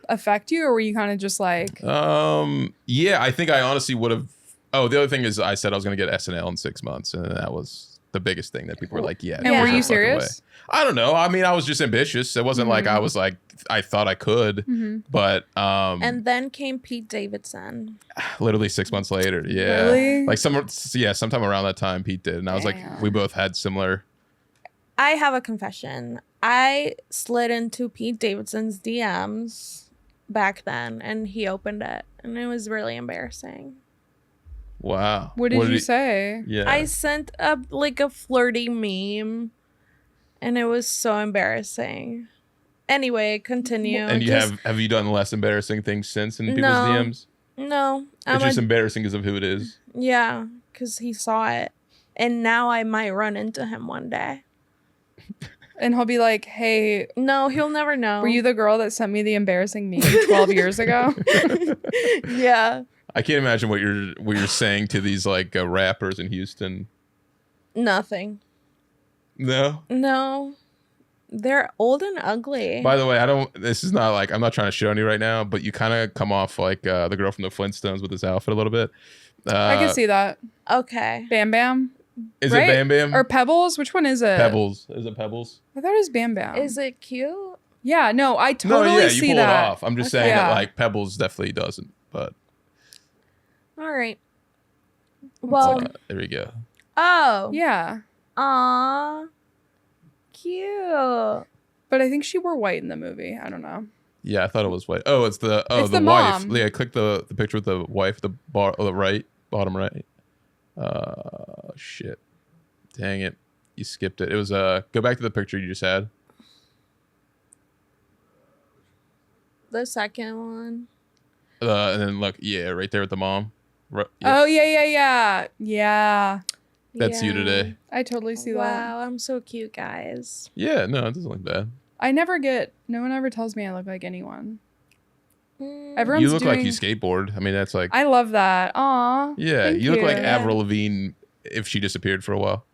Speaker 1: affect you, or were you kind of just like?
Speaker 3: Yeah, I think I honestly would have. Oh, the other thing is I said I was going to get SNL in 6 months, and that was the biggest thing that people were like, yeah.
Speaker 1: And were you serious?
Speaker 3: I don't know. I mean, I was just ambitious. It wasn't like I was like I thought I could, but
Speaker 2: and then came Pete Davidson.
Speaker 3: Literally 6 months later, yeah.
Speaker 1: Really?
Speaker 3: Like sometime around that time Pete did, and I was like, we both had similar.
Speaker 2: I have a confession. I slid into Pete Davidson's DMs back then, and he opened it, and it was really embarrassing.
Speaker 3: Wow.
Speaker 1: What did you say?
Speaker 3: Yeah.
Speaker 2: I sent a flirty meme, and it was so embarrassing. Anyway, continue.
Speaker 3: And have you done less embarrassing things since in people's DMs?
Speaker 2: No.
Speaker 3: It's just embarrassing because of who it is.
Speaker 2: Yeah, because he saw it. And now I might run into him one day.
Speaker 1: And he'll be like, hey,
Speaker 2: No, he'll never know.
Speaker 1: were you the girl that sent me the embarrassing meme 12 years ago?
Speaker 2: Yeah.
Speaker 3: I can't imagine what you're saying to these like rappers in Houston.
Speaker 2: Nothing.
Speaker 3: No.
Speaker 2: No. They're old and ugly.
Speaker 3: By the way, this is not like, I'm not trying to shit on you right now, but you kind of come off like the girl from the Flintstones with this outfit a little bit.
Speaker 1: I can see that.
Speaker 2: Okay.
Speaker 1: Bam Bam.
Speaker 3: Is
Speaker 1: right?
Speaker 3: it Bam Bam?
Speaker 1: Or Pebbles? Which one is it?
Speaker 3: Pebbles. Is it Pebbles?
Speaker 1: I thought it was Bam Bam.
Speaker 2: Is it cute?
Speaker 1: Yeah, no, I totally
Speaker 3: no, yeah, you
Speaker 1: see
Speaker 3: pull
Speaker 1: that.
Speaker 3: it off. I'm just saying
Speaker 1: Yeah.
Speaker 3: that like Pebbles definitely doesn't, but
Speaker 2: All right. Well,
Speaker 3: there we go.
Speaker 2: oh.
Speaker 1: Yeah.
Speaker 2: Aw. Cute.
Speaker 1: But I think she wore white in the movie. I don't know.
Speaker 3: Yeah, I thought it was white. Oh, it's the
Speaker 1: It's
Speaker 3: the
Speaker 1: the
Speaker 3: wife.
Speaker 1: mom.
Speaker 3: Yeah, click the picture with the wife, the right, bottom right. Shit. Dang it. You skipped it. It was go back to the picture you just had.
Speaker 2: The second one.
Speaker 3: And then look, yeah, right there with the mom. Right, yeah,
Speaker 1: Oh, yeah. Yeah.
Speaker 3: that's you
Speaker 2: Yeah.
Speaker 3: today.
Speaker 1: I totally see that.
Speaker 2: Wow, I'm so cute, guys.
Speaker 3: Yeah, no, it doesn't look bad.
Speaker 1: No one ever tells me I look like anyone.
Speaker 2: Mm.
Speaker 1: Everyone's
Speaker 3: You look like
Speaker 1: doing-
Speaker 3: you skateboard. I mean, that's like
Speaker 1: I love that. Aw.
Speaker 3: yeah,
Speaker 1: thank
Speaker 3: you look like
Speaker 1: you.
Speaker 3: Avril Lavigne if she disappeared for a while.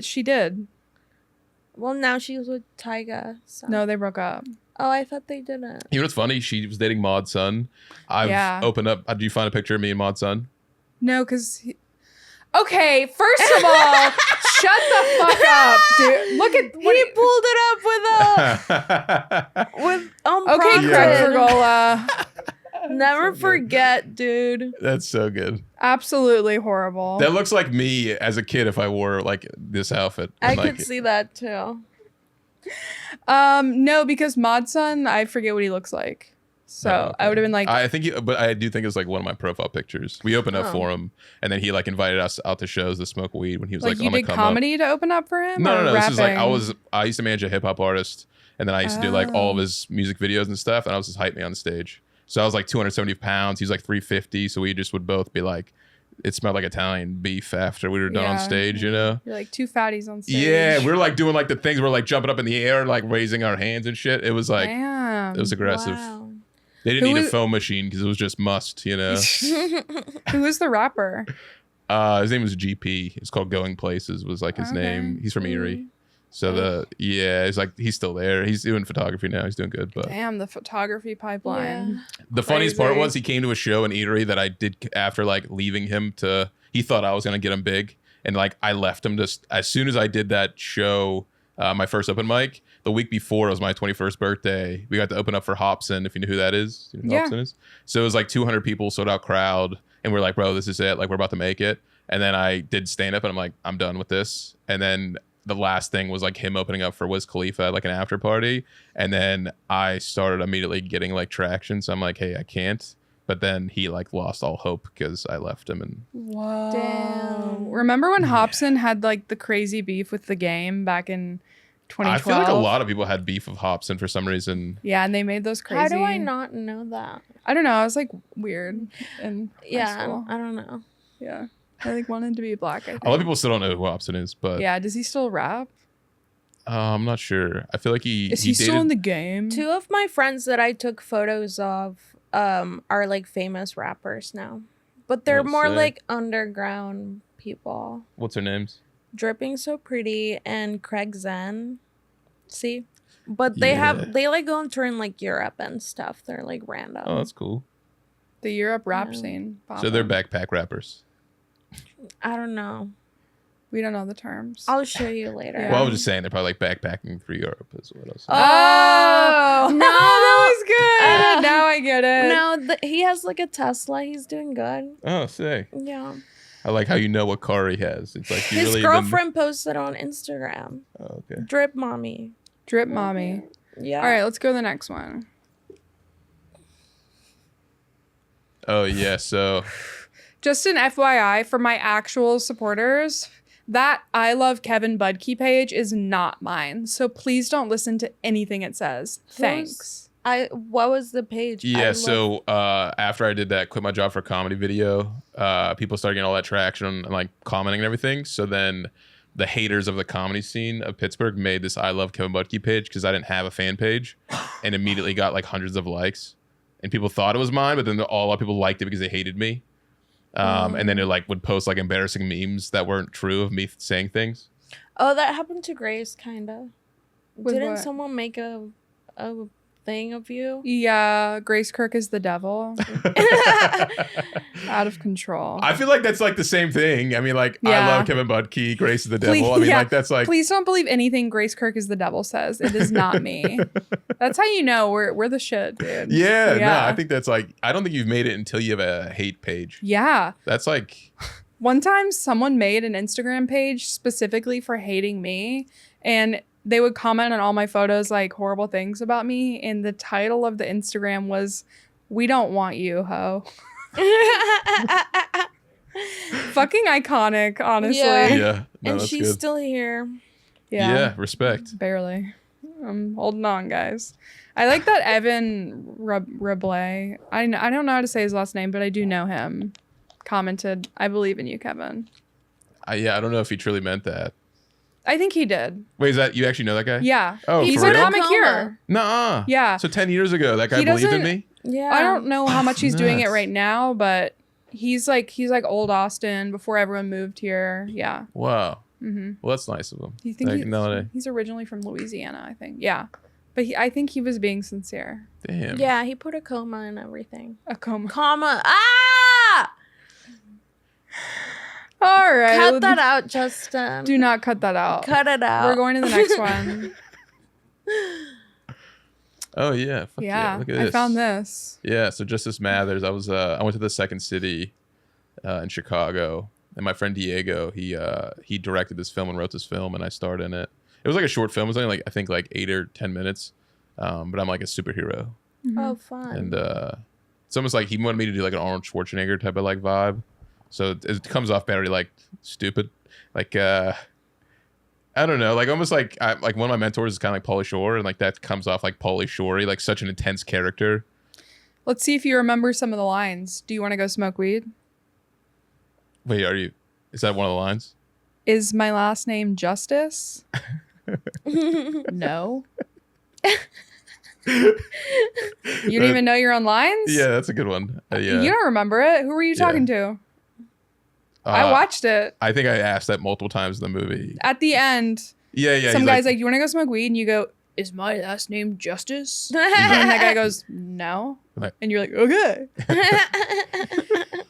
Speaker 1: She did.
Speaker 2: Well, now she's with Tyga. So.
Speaker 1: No, they broke up.
Speaker 2: Oh, I thought they didn't.
Speaker 3: You know what's funny? She was dating Maud Sun. I've
Speaker 1: Yeah.
Speaker 3: opened up. Did you find a picture of me and Maud Sun?
Speaker 1: No, because... Okay, first of all, shut the fuck up, dude. Look at...
Speaker 2: He pulled it up with
Speaker 1: Okay,
Speaker 2: unprompted.
Speaker 1: Craig Fergola.
Speaker 2: Never forget, dude.
Speaker 3: That's so good.
Speaker 1: Absolutely horrible.
Speaker 3: That looks like me as a kid if I wore like this outfit.
Speaker 2: I
Speaker 3: Like,
Speaker 2: could see that too.
Speaker 1: No, because Modson, I forget what he looks like. So
Speaker 3: Oh, okay.
Speaker 1: I would have been like,
Speaker 3: I think, but I do think it's like one of my profile pictures. We opened up
Speaker 2: Oh.
Speaker 3: for him, and then he like invited us out to shows to smoke weed when he was
Speaker 1: like
Speaker 3: like
Speaker 1: you
Speaker 3: on the
Speaker 1: did
Speaker 3: come
Speaker 1: comedy to open up for
Speaker 3: up.
Speaker 1: him?
Speaker 3: No,
Speaker 1: or
Speaker 3: no. This is like
Speaker 1: rapping?
Speaker 3: I used to manage a hip hop artist, and then I used to do like all of
Speaker 1: Oh.
Speaker 3: his music videos and stuff, and I was just hype me on stage. So I was like 270 pounds. He was like 350. So we just would both be like, it smelled like Italian beef after we were done on
Speaker 1: Yeah.
Speaker 3: stage, you know?
Speaker 1: You're like two fatties on stage.
Speaker 3: Yeah, we were like doing like the things we're like jumping up in the air, like raising our hands and shit. It was like
Speaker 1: Damn.
Speaker 3: it was aggressive.
Speaker 2: Wow.
Speaker 3: They didn't
Speaker 1: Who
Speaker 3: need a
Speaker 1: is-
Speaker 3: foam machine because it was just must, you know.
Speaker 1: Who is the rapper?
Speaker 3: His name was GP. It's called Going Places. Was like his
Speaker 1: Okay.
Speaker 3: name. He's from Erie. So it's like he's still there. He's doing photography now. He's doing good. But
Speaker 1: Damn, the photography pipeline.
Speaker 3: the funniest part
Speaker 1: Crazy.
Speaker 3: was he came to a show in Erie that I did after like leaving him to. He thought I was gonna get him big, and like I left him just as soon as I did that show. My first open mic the week before, it was my 21st birthday. We got to open up for Hobson, if you know who that is. You know who
Speaker 1: Yeah.
Speaker 3: Hobson is? So it was like 200 people, sold out crowd, and we're like, bro, this is it. Like we're about to make it. And then I did stand up, and I'm like, I'm done with this. And then the last thing was like him opening up for Wiz Khalifa at like an after party, and then I started immediately getting like traction. So I'm like, hey, I can't. But then he like lost all hope because I left him, and
Speaker 1: Whoa.
Speaker 2: Damn.
Speaker 1: Remember when Hobson had like the crazy beef with the game back in 2012?
Speaker 3: I feel like a lot of people had beef with Hobson for some reason.
Speaker 1: Yeah, and they made those crazy.
Speaker 2: How do I not know that?
Speaker 1: I don't know. I was like weird in high
Speaker 2: Yeah,
Speaker 1: school.
Speaker 2: I don't know.
Speaker 1: Yeah. I like wanted to be black, I think.
Speaker 3: A lot of people still don't know who Hobson is, but
Speaker 1: Yeah, does he still rap?
Speaker 3: I'm not sure. I feel like
Speaker 1: Is he still in the game?
Speaker 2: Two of my friends that I took photos of are like famous rappers now. But they're
Speaker 3: That's
Speaker 2: more
Speaker 3: sick.
Speaker 2: like underground people.
Speaker 3: What's their names?
Speaker 2: Dripping So Pretty and Craig Zen. See? But they
Speaker 3: Yeah.
Speaker 2: they like go and tour in like Europe and stuff. They're like random.
Speaker 3: Oh, that's cool.
Speaker 1: The Europe rap
Speaker 2: Yeah.
Speaker 1: scene.
Speaker 3: So they're
Speaker 1: poppin'.
Speaker 3: backpack rappers.
Speaker 2: I don't know.
Speaker 1: We don't know the terms.
Speaker 2: I'll show you later.
Speaker 1: Yeah.
Speaker 3: Well, I was just saying they're probably like backpacking through Europe is what I was saying.
Speaker 1: Oh,
Speaker 2: No.
Speaker 1: that was good. Now I get it.
Speaker 2: No, he has like a Tesla. He's doing good.
Speaker 3: Oh, sick.
Speaker 2: Yeah.
Speaker 3: I like how you know what car he has. It's like you
Speaker 2: His
Speaker 3: really
Speaker 2: girlfriend posted on Instagram.
Speaker 3: Oh, okay.
Speaker 2: Drip mommy.
Speaker 1: Drip mommy.
Speaker 2: Yeah.
Speaker 1: All right, let's go to the next one.
Speaker 3: Oh yeah. So
Speaker 1: Just an FYI for my actual supporters, that I love Kevin Budkey page is not mine. So please don't listen to anything it says. Thanks.
Speaker 2: What was the page?
Speaker 3: Yeah, so after I did that quit my job for comedy video, people started getting all that traction and like commenting and everything. So then the haters of the comedy scene of Pittsburgh made this I Love Kevin Budkey page because I didn't have a fan page, and immediately got like hundreds of likes. And people thought it was mine, but then a lot of people liked it because they hated me. And then it like would post like embarrassing memes that weren't true of me saying things.
Speaker 2: Oh, that happened to Grace, kind of. Didn't
Speaker 1: what?
Speaker 2: someone make a thing of you?
Speaker 1: Yeah, Grace Kirk is the devil. Out of control.
Speaker 3: I feel like that's like the same thing. I mean, like, I
Speaker 1: Yeah.
Speaker 3: love Kevin Budkey, Grace is the devil. I mean, like, that's like...
Speaker 1: Please don't believe anything Grace Kirk is the devil says. It is not me. That's how you know we're the shit, dude.
Speaker 3: Yeah, no, I think that's like... I don't think you've made it until you have a hate page.
Speaker 1: Yeah.
Speaker 3: That's like...
Speaker 1: One time someone made an Instagram page specifically for hating me, and they would comment on all my photos like horrible things about me, and the title of the Instagram was "We don't want you, ho." Fucking iconic, honestly.
Speaker 2: Yeah.
Speaker 3: Yeah, no,
Speaker 2: And
Speaker 3: that's
Speaker 2: she's
Speaker 3: good.
Speaker 2: still here.
Speaker 3: Yeah, respect.
Speaker 1: Barely. I'm holding on, guys. I like that Evan Rabelais. I don't know how to say his last name, but I do know him. Commented, "I believe in you, Kevin."
Speaker 3: Yeah, I don't know if he truly meant that.
Speaker 1: I think he did.
Speaker 3: Wait, is that... You actually know that guy?
Speaker 1: Yeah.
Speaker 3: Oh,
Speaker 1: He's
Speaker 3: for
Speaker 1: a
Speaker 3: real?
Speaker 1: comic here.
Speaker 3: Nuh-uh.
Speaker 1: Yeah.
Speaker 3: So 10 years ago, that guy
Speaker 1: He
Speaker 3: believed in
Speaker 1: doesn't-
Speaker 3: me?
Speaker 2: Yeah.
Speaker 1: I don't know how much he's doing it
Speaker 3: Nuts.
Speaker 1: right now, but he's like old Austin before everyone moved here. Yeah.
Speaker 3: Wow.
Speaker 1: Mm-hmm.
Speaker 3: Well, that's nice of him.
Speaker 1: You think
Speaker 3: Like, no,
Speaker 1: he's originally from Louisiana, I think. Yeah. But I think he was being sincere.
Speaker 3: damn.
Speaker 2: Yeah, he put a coma in everything.
Speaker 1: A coma.
Speaker 2: Comma. Ah!
Speaker 1: All right.
Speaker 2: Cut that out, Justin.
Speaker 1: Do not cut that out.
Speaker 2: Cut it out.
Speaker 1: We're going to the next one.
Speaker 3: Oh, yeah. Fuck yeah.
Speaker 1: Yeah.
Speaker 3: Look at
Speaker 1: I
Speaker 3: this.
Speaker 1: found this.
Speaker 3: Yeah, so Justice Mathers. I went to the Second City in Chicago, and my friend Diego, he directed this film and wrote this film, and I starred in it. It was like a short film. It was only like I think like 8 or 10 minutes, but I'm like a superhero,
Speaker 2: Oh, fun.
Speaker 3: and it's almost like he wanted me to do like an Arnold Schwarzenegger type of like vibe. So it comes off very like stupid, like I don't know, like almost like like one of my mentors is kind of like Pauly Shore, and like that comes off like Pauly Shore, like such an intense character.
Speaker 1: Let's see if you remember some of the lines. Do you want to go smoke weed?
Speaker 3: Wait, is that one of the lines?
Speaker 1: Is my last name Justice? No. You don't even know your own lines?
Speaker 3: Yeah, that's a good one. Yeah.
Speaker 1: You don't remember it. Who were you talking to? I watched it.
Speaker 3: I think I asked that multiple times in the movie.
Speaker 1: At the end,
Speaker 3: Yeah.
Speaker 1: some
Speaker 3: he's
Speaker 1: guy's like, "You want to go smoke weed?" And you go, "Is my last name Justice?" And that guy goes, "No."
Speaker 3: Like-
Speaker 1: And you're like, "Okay."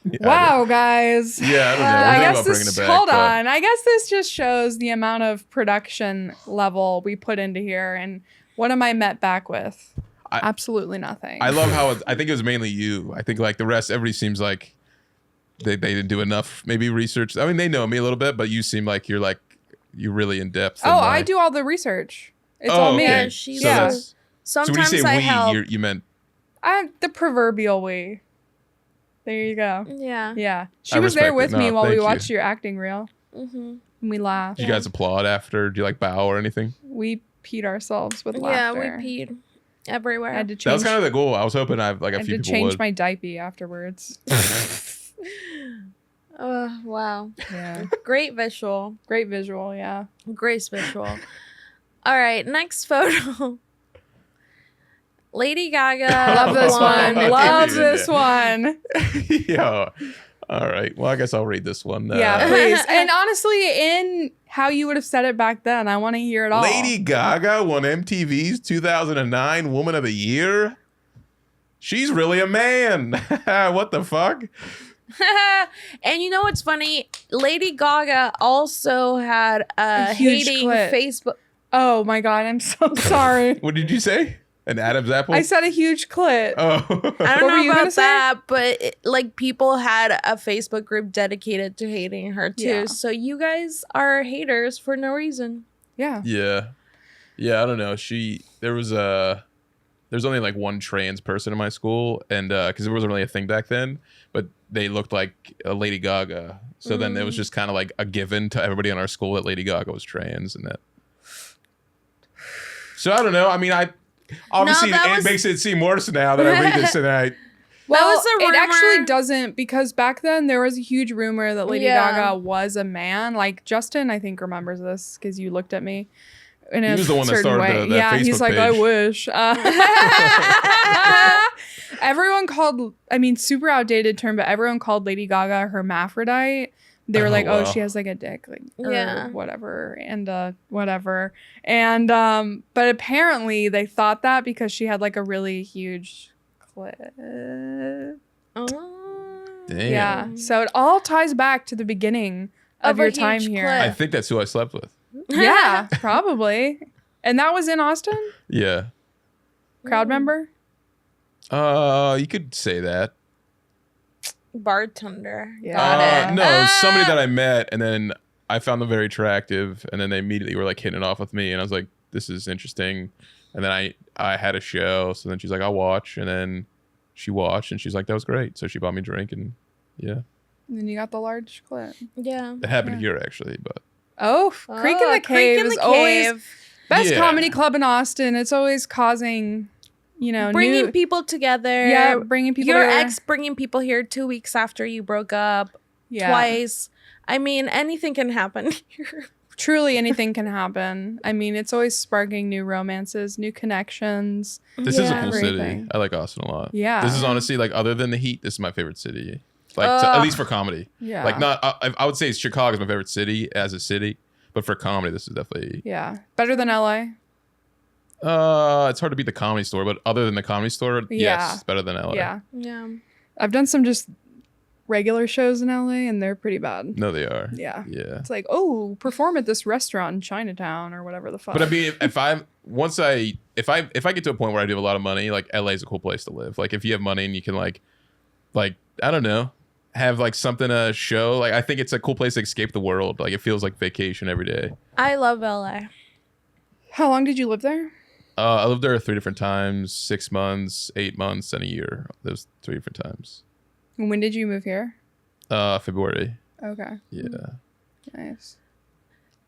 Speaker 3: Yeah,
Speaker 1: Wow, guys.
Speaker 3: Yeah, I don't know.
Speaker 1: I
Speaker 3: We're
Speaker 1: guess
Speaker 3: about bringing
Speaker 1: this.
Speaker 3: it back,
Speaker 1: Hold
Speaker 3: but-
Speaker 1: on. I guess this just shows the amount of production level we put into here, and what am I met back with? Absolutely nothing.
Speaker 3: I love how I think it was mainly you. I think like the rest, everybody seems like they didn't do enough maybe research. I mean, they know me a little bit, but you seem like you're really in depth.
Speaker 1: Oh, I do all the research. It's all me.
Speaker 2: okay.
Speaker 3: Yeah,
Speaker 2: she's-
Speaker 3: so
Speaker 1: Yeah.
Speaker 3: that's, so when you
Speaker 2: Sometimes
Speaker 3: say
Speaker 2: I
Speaker 3: we,
Speaker 2: help.
Speaker 3: you meant
Speaker 1: The proverbial we. There you go.
Speaker 2: Yeah.
Speaker 1: Yeah. She
Speaker 3: I
Speaker 1: was there
Speaker 3: respect
Speaker 1: with
Speaker 3: it.
Speaker 1: me
Speaker 3: No,
Speaker 1: while we
Speaker 3: thank you.
Speaker 1: watched your acting reel.
Speaker 2: Mm-hmm.
Speaker 1: And we laughed.
Speaker 3: did you guys applaud after? Do you like bow or anything?
Speaker 1: We peed ourselves with
Speaker 2: Yeah,
Speaker 1: laughter.
Speaker 2: we peed everywhere.
Speaker 1: I had to
Speaker 3: That was
Speaker 1: change,
Speaker 3: kind of the goal. I was hoping I have like
Speaker 1: I
Speaker 3: a
Speaker 1: had
Speaker 3: few
Speaker 1: to
Speaker 3: people
Speaker 1: change
Speaker 3: would.
Speaker 1: my diaper afterwards.
Speaker 2: Wow.
Speaker 1: Yeah.
Speaker 2: Great visual.
Speaker 1: Great visual. Yeah.
Speaker 2: Great visual. All right, next photo. Lady Gaga.
Speaker 1: Love this one.
Speaker 3: I
Speaker 1: Love
Speaker 3: can't
Speaker 1: this
Speaker 3: do
Speaker 1: one.
Speaker 3: Yeah. All right. Well, I guess I'll read this one.
Speaker 1: Yeah, please. And honestly, in how you would have said it back then, I want to hear it all.
Speaker 3: Lady Gaga won MTV's 2009 Woman of the Year. She's really a man. What the fuck?
Speaker 2: And you know what's funny? Lady Gaga also had
Speaker 1: A huge
Speaker 2: hating
Speaker 1: clit.
Speaker 2: Facebook.
Speaker 1: Oh my God, I'm so sorry.
Speaker 3: What did you say? An Adam's apple?
Speaker 1: I said a huge clit.
Speaker 3: Oh.
Speaker 2: I
Speaker 1: What
Speaker 2: don't
Speaker 1: were
Speaker 2: know
Speaker 1: you gonna
Speaker 2: about
Speaker 1: say?
Speaker 2: that, but like people had a Facebook group dedicated to hating her too.
Speaker 1: Yeah.
Speaker 2: So you guys are haters for no reason.
Speaker 1: Yeah.
Speaker 3: Yeah. Yeah, I don't know. There's only like one trans person in my school, and because there wasn't really a thing back then, but they looked like a Lady Gaga. So then it was just kind of like a given to everybody in our school that Lady Gaga was trans, and that. So I don't know. I mean, Obviously,
Speaker 2: that
Speaker 3: it
Speaker 2: was-
Speaker 3: makes it seem worse now that I read this tonight.
Speaker 1: Well,
Speaker 2: was a
Speaker 1: it actually
Speaker 2: rumor.
Speaker 1: doesn't, because back then there was a huge rumor that Lady
Speaker 2: Yeah.
Speaker 1: Gaga was a man. Like Justin, I think remembers this because you looked at me in
Speaker 3: He
Speaker 1: a
Speaker 3: was the one that
Speaker 1: certain
Speaker 3: started
Speaker 1: way.
Speaker 3: that
Speaker 1: Yeah, he's
Speaker 3: Facebook
Speaker 1: like, I
Speaker 3: page.
Speaker 1: wish. Everyone called, I mean, super outdated term, but everyone called Lady Gaga hermaphrodite. They were
Speaker 3: Oh,
Speaker 1: like, oh,
Speaker 3: wow.
Speaker 1: she has like a dick, like, or
Speaker 2: Yeah.
Speaker 1: whatever, and whatever. And but apparently they thought that because she had like a really huge clit.
Speaker 2: Oh.
Speaker 3: Damn.
Speaker 1: Yeah. So it all ties back to the beginning of
Speaker 2: a
Speaker 1: your time
Speaker 2: huge
Speaker 1: here.
Speaker 3: I
Speaker 2: clit.
Speaker 3: think that's who I slept with.
Speaker 1: Yeah, probably. And that was in Austin?
Speaker 3: Yeah.
Speaker 1: Crowd member?
Speaker 3: You could say that.
Speaker 2: Bartender.
Speaker 1: Yeah.
Speaker 2: Got it.
Speaker 3: No, it was somebody that I met, and then I found them very attractive, and then they immediately were like hitting it off with me, and I was like, "This is interesting." And then I had a show, so then she's like, "I'll watch," and then she watched, and she's like, "That was great." So she bought me a drink, and yeah,
Speaker 1: And then you got the large clit.
Speaker 2: Yeah.
Speaker 3: it happened here actually, but
Speaker 1: Oh, Creek in the Cave is always best
Speaker 3: Yeah.
Speaker 1: comedy club in Austin. It's always causing,
Speaker 2: bringing
Speaker 1: new,
Speaker 2: people together.
Speaker 1: yeah, bringing people
Speaker 2: Your
Speaker 1: together.
Speaker 2: ex bringing people here 2 weeks after you broke up.
Speaker 1: Yeah.
Speaker 2: Twice. I mean, anything can happen here.
Speaker 1: Truly anything can happen. I mean, it's always sparking new romances, new connections.
Speaker 3: this is a cool
Speaker 1: Everything.
Speaker 3: city. I like Austin a lot.
Speaker 1: Yeah.
Speaker 3: This is honestly like, other than the heat, this is my favorite city. Like at least for comedy.
Speaker 1: Yeah.
Speaker 3: Like not, I would say Chicago is my favorite city as a city, but for comedy, this is definitely.
Speaker 1: Yeah. Better than LA.
Speaker 3: It's hard to beat the Comedy Store, but other than the Comedy Store, yes, it's better than LA.
Speaker 1: Yeah.
Speaker 2: Yeah.
Speaker 1: I've done some just regular shows in LA and they're pretty bad.
Speaker 3: No, they are.
Speaker 1: Yeah.
Speaker 3: Yeah.
Speaker 1: It's like, oh, perform at this restaurant in Chinatown or whatever the fuck.
Speaker 3: But I mean, if I get to a point where I do have a lot of money, like LA is a cool place to live. Like if you have money and you can like I don't know, have like something to show. Like I think it's a cool place to escape the world. Like it feels like vacation every day.
Speaker 2: I love LA.
Speaker 1: How long did you live there?
Speaker 3: I lived there 3 different times: 6 months, 8 months, and a year. Those 3 different times.
Speaker 1: And when did you move here?
Speaker 3: February.
Speaker 1: Okay.
Speaker 3: Yeah.
Speaker 1: Nice.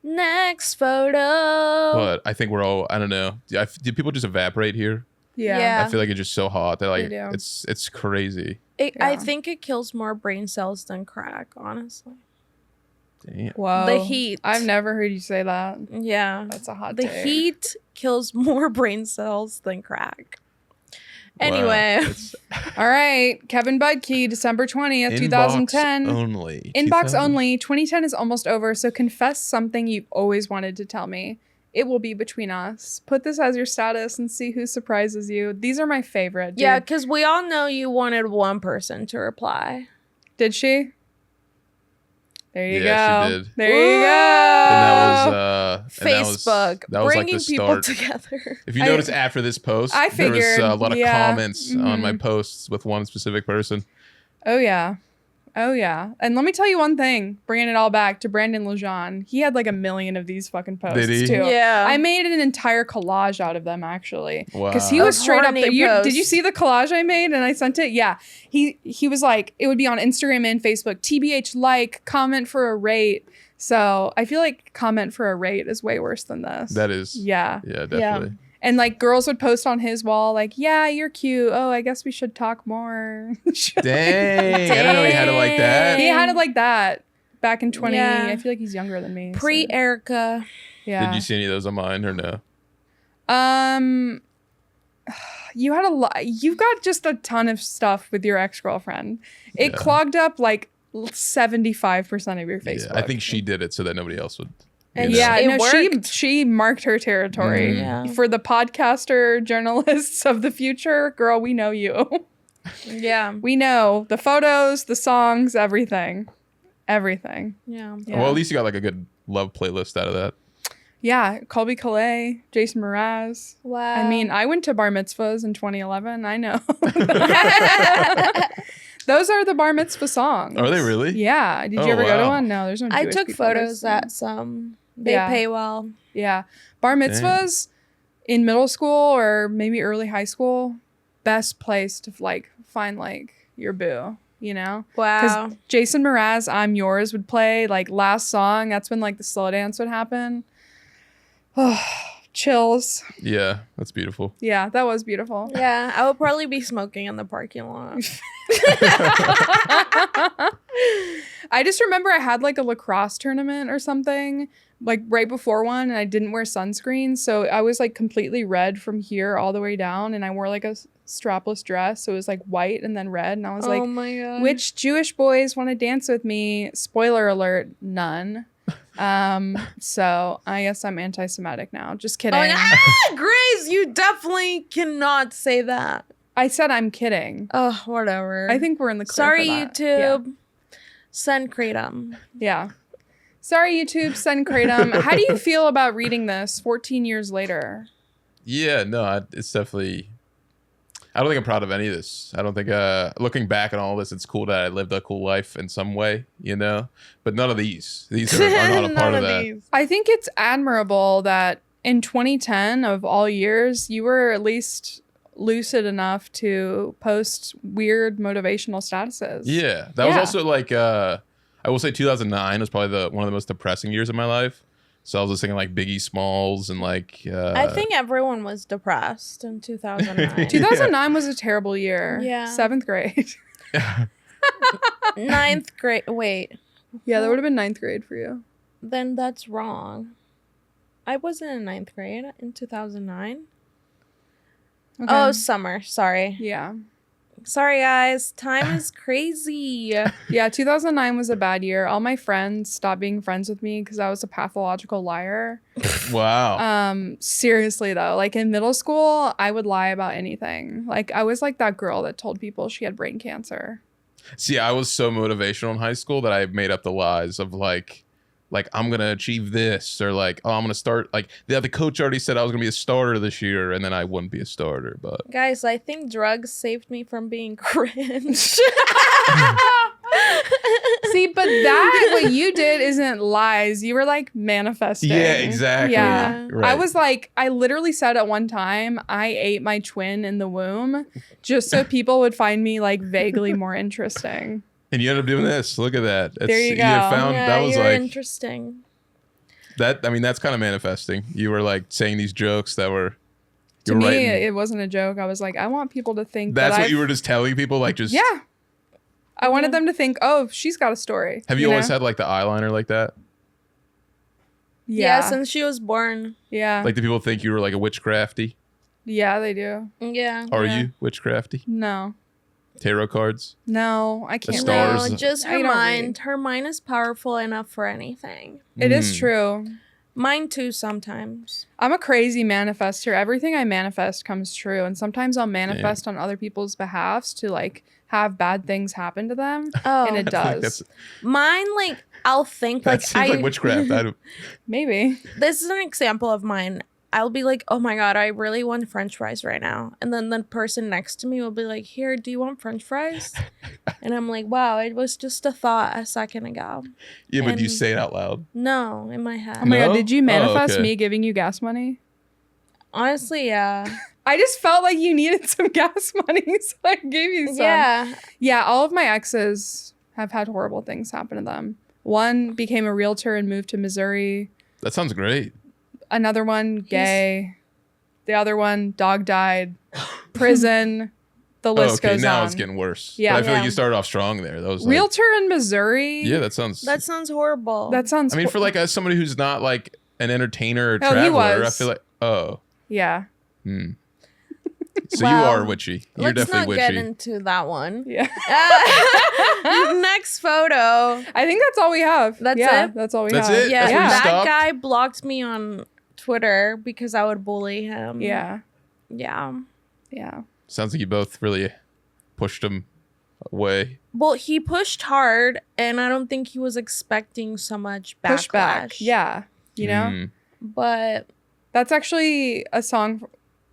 Speaker 2: Next photo.
Speaker 3: But I think we're all. I don't know. Do people just evaporate here?
Speaker 1: Yeah.
Speaker 2: Yeah.
Speaker 3: I feel like it's just so hot that like
Speaker 1: They do.
Speaker 3: it's crazy.
Speaker 2: I
Speaker 1: Yeah.
Speaker 2: think it kills more brain cells than crack, honestly.
Speaker 3: Damn.
Speaker 1: Whoa.
Speaker 2: The heat.
Speaker 1: I've never heard you say that.
Speaker 2: Yeah.
Speaker 1: That's a hot
Speaker 2: The
Speaker 1: take.
Speaker 2: heat kills more brain cells than crack.
Speaker 3: Wow.
Speaker 2: Anyway.
Speaker 3: It's
Speaker 1: All right. Kevin Budkey, December 20th,
Speaker 3: inbox
Speaker 1: 2010.
Speaker 3: only.
Speaker 1: Inbox
Speaker 3: 2000.
Speaker 1: only. 2010 is almost over, so confess something you've always wanted to tell me. It will be between us. Put this as your status and see who surprises you. These are my favorite. Dude.
Speaker 2: Yeah, because we all know you wanted one person to reply.
Speaker 1: Did she? There you
Speaker 3: Yeah,
Speaker 1: go.
Speaker 3: she did.
Speaker 1: There you go.
Speaker 3: And that was
Speaker 2: Facebook.
Speaker 3: that was like
Speaker 2: bringing
Speaker 3: the
Speaker 2: people
Speaker 3: start.
Speaker 2: together.
Speaker 3: If you notice after this post,
Speaker 1: I
Speaker 3: there was
Speaker 1: figured,
Speaker 3: a lot of
Speaker 1: yeah.
Speaker 3: comments on my posts with one specific person.
Speaker 1: Oh, yeah. Oh, yeah. And let me tell you one thing, bringing it all back to Brandon Lejeune. He had like 1 million of these fucking posts,
Speaker 3: Did he?
Speaker 1: too.
Speaker 2: Yeah.
Speaker 1: I made an entire collage out of them, actually.
Speaker 3: Wow.
Speaker 1: Because he was
Speaker 2: Of
Speaker 1: straight up.
Speaker 2: horny
Speaker 1: Did you
Speaker 2: posts.
Speaker 1: see the collage I made and I sent it? Yeah. He was like, it would be on Instagram and Facebook. TBH like, comment for a rate. So I feel like comment for a rate is way worse than this.
Speaker 3: That is.
Speaker 1: Yeah.
Speaker 3: Yeah, definitely.
Speaker 1: And like girls would post on his wall, like, yeah, you're cute. Oh, I guess we should talk more.
Speaker 3: Dang. I didn't know he had it like that.
Speaker 1: He had it like that back in 20.
Speaker 2: Yeah.
Speaker 1: I feel like he's younger than me. so-
Speaker 2: Pre Erica.
Speaker 1: Yeah.
Speaker 3: Did you see any of those on mine or no?
Speaker 1: You had a lot. You've got just a ton of stuff with your ex-girlfriend. It
Speaker 3: Yeah.
Speaker 1: clogged up like 75% of your Facebook.
Speaker 3: Yeah, I think she did it so that nobody else would. you
Speaker 2: And
Speaker 3: know.
Speaker 1: Yeah,
Speaker 2: It
Speaker 1: no,
Speaker 2: worked.
Speaker 1: she marked her territory.
Speaker 3: Mhm.
Speaker 2: Yeah.
Speaker 1: For the podcaster journalists of the future, girl, we know you.
Speaker 2: Yeah.
Speaker 1: We know the photos, the songs, everything. Everything.
Speaker 2: Yeah.
Speaker 1: Yeah.
Speaker 3: Well, at least you got like a good love playlist out of that.
Speaker 1: Yeah, Colby Calais, Jason Mraz.
Speaker 2: Wow.
Speaker 1: I mean, I went to bar mitzvahs in 2011. I know. Those are the bar mitzvah songs.
Speaker 3: Are they really?
Speaker 1: Yeah. Did
Speaker 3: Oh,
Speaker 1: you ever go to
Speaker 3: wow.
Speaker 1: one? No, there's no
Speaker 2: I
Speaker 1: Jewish
Speaker 2: took
Speaker 1: people.
Speaker 2: photos
Speaker 1: There's-
Speaker 2: at some. They
Speaker 1: Yeah.
Speaker 2: pay well.
Speaker 1: Yeah. Bar mitzvahs in middle school or maybe early high school, best place to like find like your boo, you know?
Speaker 2: Wow.
Speaker 1: Because Jason Mraz, I'm Yours would play like last song. That's when like the slow dance would happen. Oh, Chills.
Speaker 3: Yeah, that's beautiful.
Speaker 1: Yeah, that was beautiful.
Speaker 2: Yeah, I would probably be smoking in the parking lot.
Speaker 1: I just remember I had like a lacrosse tournament or something like right before one, and I didn't wear sunscreen, so I was like completely red from here all the way down, and I wore like a strapless dress, so it was like white and then red, and I was like,
Speaker 2: oh my God.
Speaker 1: which Jewish boys want to dance with me? Spoiler alert, none. So I guess I'm anti-Semitic now. Just kidding.
Speaker 2: Grace, you definitely cannot say that.
Speaker 1: I said I'm kidding.
Speaker 2: Oh, whatever.
Speaker 1: I think we're in the clear.
Speaker 2: Sorry,
Speaker 1: for that.
Speaker 2: YouTube. Send kratom.
Speaker 1: Yeah. Sorry, YouTube. Send kratom. How do you feel about reading this 14 years later?
Speaker 3: Yeah, no, it's definitely. I don't think I'm proud of any of this. I don't think, looking back on all this, it's cool that I lived a cool life in some way, you know? But none of these. These are not a part of that.
Speaker 2: These.
Speaker 1: I think it's admirable that in 2010, of all years, you were at least lucid enough to post weird motivational statuses.
Speaker 3: Yeah. That was also like, I will say 2009 was probably one of the most depressing years of my life. So I was listening to like Biggie Smalls and like...
Speaker 2: I think everyone was depressed in 2009.
Speaker 1: 2009 was a terrible year.
Speaker 2: Yeah.
Speaker 1: 7th grade.
Speaker 2: 9th grade. Wait.
Speaker 1: Yeah, that would have been 9th grade for you.
Speaker 2: Then that's wrong. I wasn't in 9th grade in 2009.
Speaker 1: Okay.
Speaker 2: Oh, summer. Sorry.
Speaker 1: Yeah.
Speaker 2: Sorry, guys. Time is crazy.
Speaker 1: Yeah, 2009 was a bad year. All my friends stopped being friends with me because I was a pathological liar.
Speaker 3: Wow.
Speaker 1: Seriously though, like in middle school, I would lie about anything. Like I was like that girl that told people she had brain cancer.
Speaker 3: See, I was so motivational in high school that I made up the lies of like I'm gonna achieve this, or like, oh, I'm gonna start, like the coach already said I was gonna be a starter this year, and then I wouldn't be a starter. But
Speaker 2: Guys, I think drugs saved me from being cringe.
Speaker 1: See, but what you did isn't lies. You were like manifesting.
Speaker 3: yeah, exactly.
Speaker 1: Yeah.
Speaker 3: Right.
Speaker 1: I was like, I literally said at one time, I ate my twin in the womb just so people would find me like vaguely more interesting.
Speaker 3: And you ended up doing this. Look at that.
Speaker 1: There you go.
Speaker 3: That was
Speaker 2: you're
Speaker 3: like
Speaker 2: interesting.
Speaker 3: that. I mean, that's kind of manifesting. You were like saying these jokes that were.
Speaker 1: To me, it wasn't a joke. I was like, I want people to think
Speaker 3: that's what you were just telling people, like just.
Speaker 1: Yeah. I wanted them to think, oh, she's got a story.
Speaker 3: Have you always
Speaker 1: know?
Speaker 3: had like the eyeliner like that?
Speaker 2: Yeah, since she was born.
Speaker 1: Yeah.
Speaker 3: Like, do people think you were like a witchcrafty?
Speaker 1: Yeah, they do.
Speaker 2: Yeah.
Speaker 3: Are you witchcrafty?
Speaker 1: No.
Speaker 3: Tarot cards?
Speaker 1: No, I can't.
Speaker 3: stars.
Speaker 2: No, just
Speaker 1: I
Speaker 2: her
Speaker 1: don't
Speaker 2: mind.
Speaker 1: read.
Speaker 2: Her mind is powerful enough for anything.
Speaker 1: It is true.
Speaker 2: Mine too sometimes.
Speaker 1: I'm a crazy manifester. Everything I manifest comes true. And sometimes I'll manifest on other people's behalfs to like have bad things happen to them.
Speaker 2: Oh.
Speaker 1: And it
Speaker 3: I feel like
Speaker 1: does.
Speaker 2: Mine, like, I'll think
Speaker 3: that
Speaker 2: like
Speaker 3: seems like witchcraft.
Speaker 1: Maybe.
Speaker 2: This is an example of mine. I'll be like, oh my God, I really want French fries right now. And then the person next to me will be like, here, do you want French fries? And I'm like, wow, it was just a thought a second ago.
Speaker 3: Yeah, but do you
Speaker 2: And-
Speaker 3: say it out loud?
Speaker 2: No, in my head.
Speaker 1: Oh my
Speaker 3: No?
Speaker 1: God, did you manifest
Speaker 3: okay.
Speaker 1: me giving you gas money?
Speaker 2: Honestly, yeah.
Speaker 1: I just felt like you needed some gas money, so I gave you some.
Speaker 2: Yeah.
Speaker 1: Yeah, all of my exes have had horrible things happen to them. One became a realtor and moved to Missouri.
Speaker 3: That sounds great.
Speaker 1: Another one, gay. The other one, dog died. Prison. The list
Speaker 3: okay,
Speaker 1: goes
Speaker 3: now
Speaker 1: on.
Speaker 3: it's getting worse.
Speaker 1: Yeah.
Speaker 3: But I feel like
Speaker 2: Yeah.
Speaker 3: you started off strong there. That was like,
Speaker 1: Realtor in Missouri?
Speaker 3: yeah, that sounds.
Speaker 2: That sounds horrible.
Speaker 1: That sounds...
Speaker 3: I mean, for like somebody who's not like an entertainer or
Speaker 1: Oh, he
Speaker 3: traveler, I
Speaker 1: was.
Speaker 3: feel like, oh.
Speaker 1: Yeah.
Speaker 3: So
Speaker 2: Well,
Speaker 3: you are witchy. You're
Speaker 2: Let's
Speaker 3: definitely
Speaker 2: not get
Speaker 3: witchy.
Speaker 2: into that one.
Speaker 1: Yeah.
Speaker 2: Next photo.
Speaker 1: I think that's all we have.
Speaker 2: That's
Speaker 1: yeah,
Speaker 2: it?
Speaker 1: That's all we
Speaker 3: That's
Speaker 1: have.
Speaker 3: it?
Speaker 2: Yeah,
Speaker 3: That's where you
Speaker 2: that
Speaker 3: stopped?
Speaker 2: guy blocked me on Twitter because I would bully him.
Speaker 1: Yeah.
Speaker 2: Yeah.
Speaker 1: Yeah.
Speaker 3: Sounds like you both really pushed him away.
Speaker 2: Well, he pushed hard, and I don't think he was expecting so much backlash.
Speaker 1: Pushback. Yeah. You know?
Speaker 3: Mm.
Speaker 2: But
Speaker 1: That's actually a song.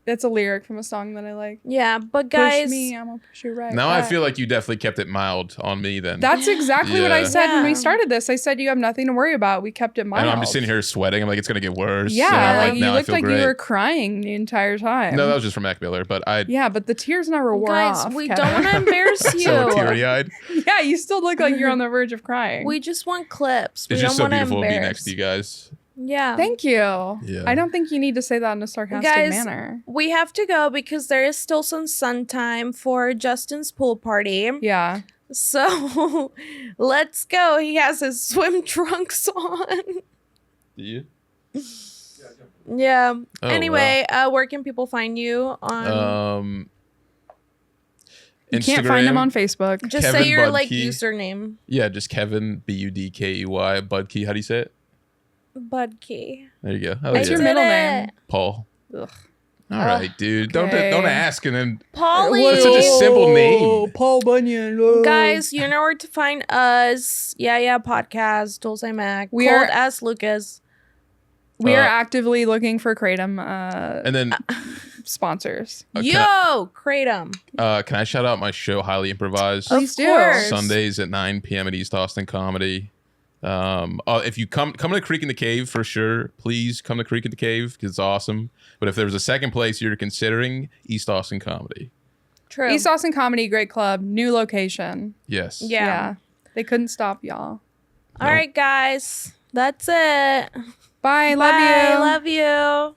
Speaker 1: That's a lyric from a song that I like.
Speaker 2: yeah, but guys,
Speaker 1: Push me, I'm gonna push you right
Speaker 3: Now I
Speaker 1: back.
Speaker 3: feel like you definitely kept it mild on me then.
Speaker 1: That's exactly what I
Speaker 3: Yeah.
Speaker 1: said when we
Speaker 2: Yeah.
Speaker 1: started this. I said you have nothing to worry about. We kept it mild.
Speaker 3: and I'm just sitting here sweating. I'm like, it's going to get worse.
Speaker 1: Yeah,
Speaker 3: And I'm
Speaker 1: like you
Speaker 3: now I
Speaker 1: looked
Speaker 3: feel
Speaker 1: like
Speaker 3: great.
Speaker 1: you were crying the entire time.
Speaker 3: No, that was just from Mac Miller, but I
Speaker 1: Yeah, but the tears never wore
Speaker 2: guys,
Speaker 1: off.
Speaker 2: we
Speaker 1: Kevin.
Speaker 2: don't want to embarrass you.
Speaker 3: so teary-eyed.
Speaker 1: Yeah, you still look like you're on the verge of crying.
Speaker 2: We just want clips. We
Speaker 3: It's
Speaker 2: don't
Speaker 3: just so
Speaker 2: want to
Speaker 3: beautiful to be
Speaker 2: embarrass.
Speaker 3: next to you guys.
Speaker 2: Yeah.
Speaker 1: Thank you.
Speaker 3: Yeah.
Speaker 1: I don't think you need to say that in a sarcastic
Speaker 2: Guys,
Speaker 1: manner.
Speaker 2: We have to go because there is still some sun time for Justin's pool party.
Speaker 1: Yeah.
Speaker 2: So let's go. He has his swim trunks on.
Speaker 3: Do you?
Speaker 2: Yeah.
Speaker 3: Oh,
Speaker 2: Anyway, where can people find you on?
Speaker 1: You can't find him on Facebook.
Speaker 2: Just
Speaker 3: Kevin
Speaker 2: say your like
Speaker 3: Budkey.
Speaker 2: username.
Speaker 3: Yeah, just Kevin Budkey. Budkey. How do you say it?
Speaker 2: Budkey.
Speaker 3: There you go. Oh,
Speaker 1: What's
Speaker 3: yeah.
Speaker 1: your middle name?
Speaker 3: Paul.
Speaker 1: Ugh.
Speaker 3: All right, dude.
Speaker 1: Okay.
Speaker 3: Don't ask and then.
Speaker 2: Polly.
Speaker 3: It's such a simple name.
Speaker 1: Paul Bunyan.
Speaker 2: Guys, you know where to find us. Yeah, podcast. Dulce Mac.
Speaker 1: We
Speaker 2: Cold
Speaker 1: are-
Speaker 2: Ass Lucas.
Speaker 1: We are actively looking for Kratom
Speaker 3: And then
Speaker 1: sponsors.
Speaker 2: Yo, Kratom.
Speaker 3: can I shout out my show, Highly Improvised?
Speaker 1: Please do.
Speaker 2: course.
Speaker 3: Sundays at 9 p.m. at East Austin Comedy. If you come to Creek in the Cave for sure, please come to Creek in the Cave because it's awesome. But if there's a second place you're considering, East Austin Comedy.
Speaker 2: True.
Speaker 1: East Austin Comedy, great club, new location.
Speaker 3: Yes.
Speaker 2: Yeah.
Speaker 1: They couldn't stop y'all.
Speaker 2: All right, guys. That's it.
Speaker 1: Bye.
Speaker 2: Bye.
Speaker 1: Love you.
Speaker 2: Love you.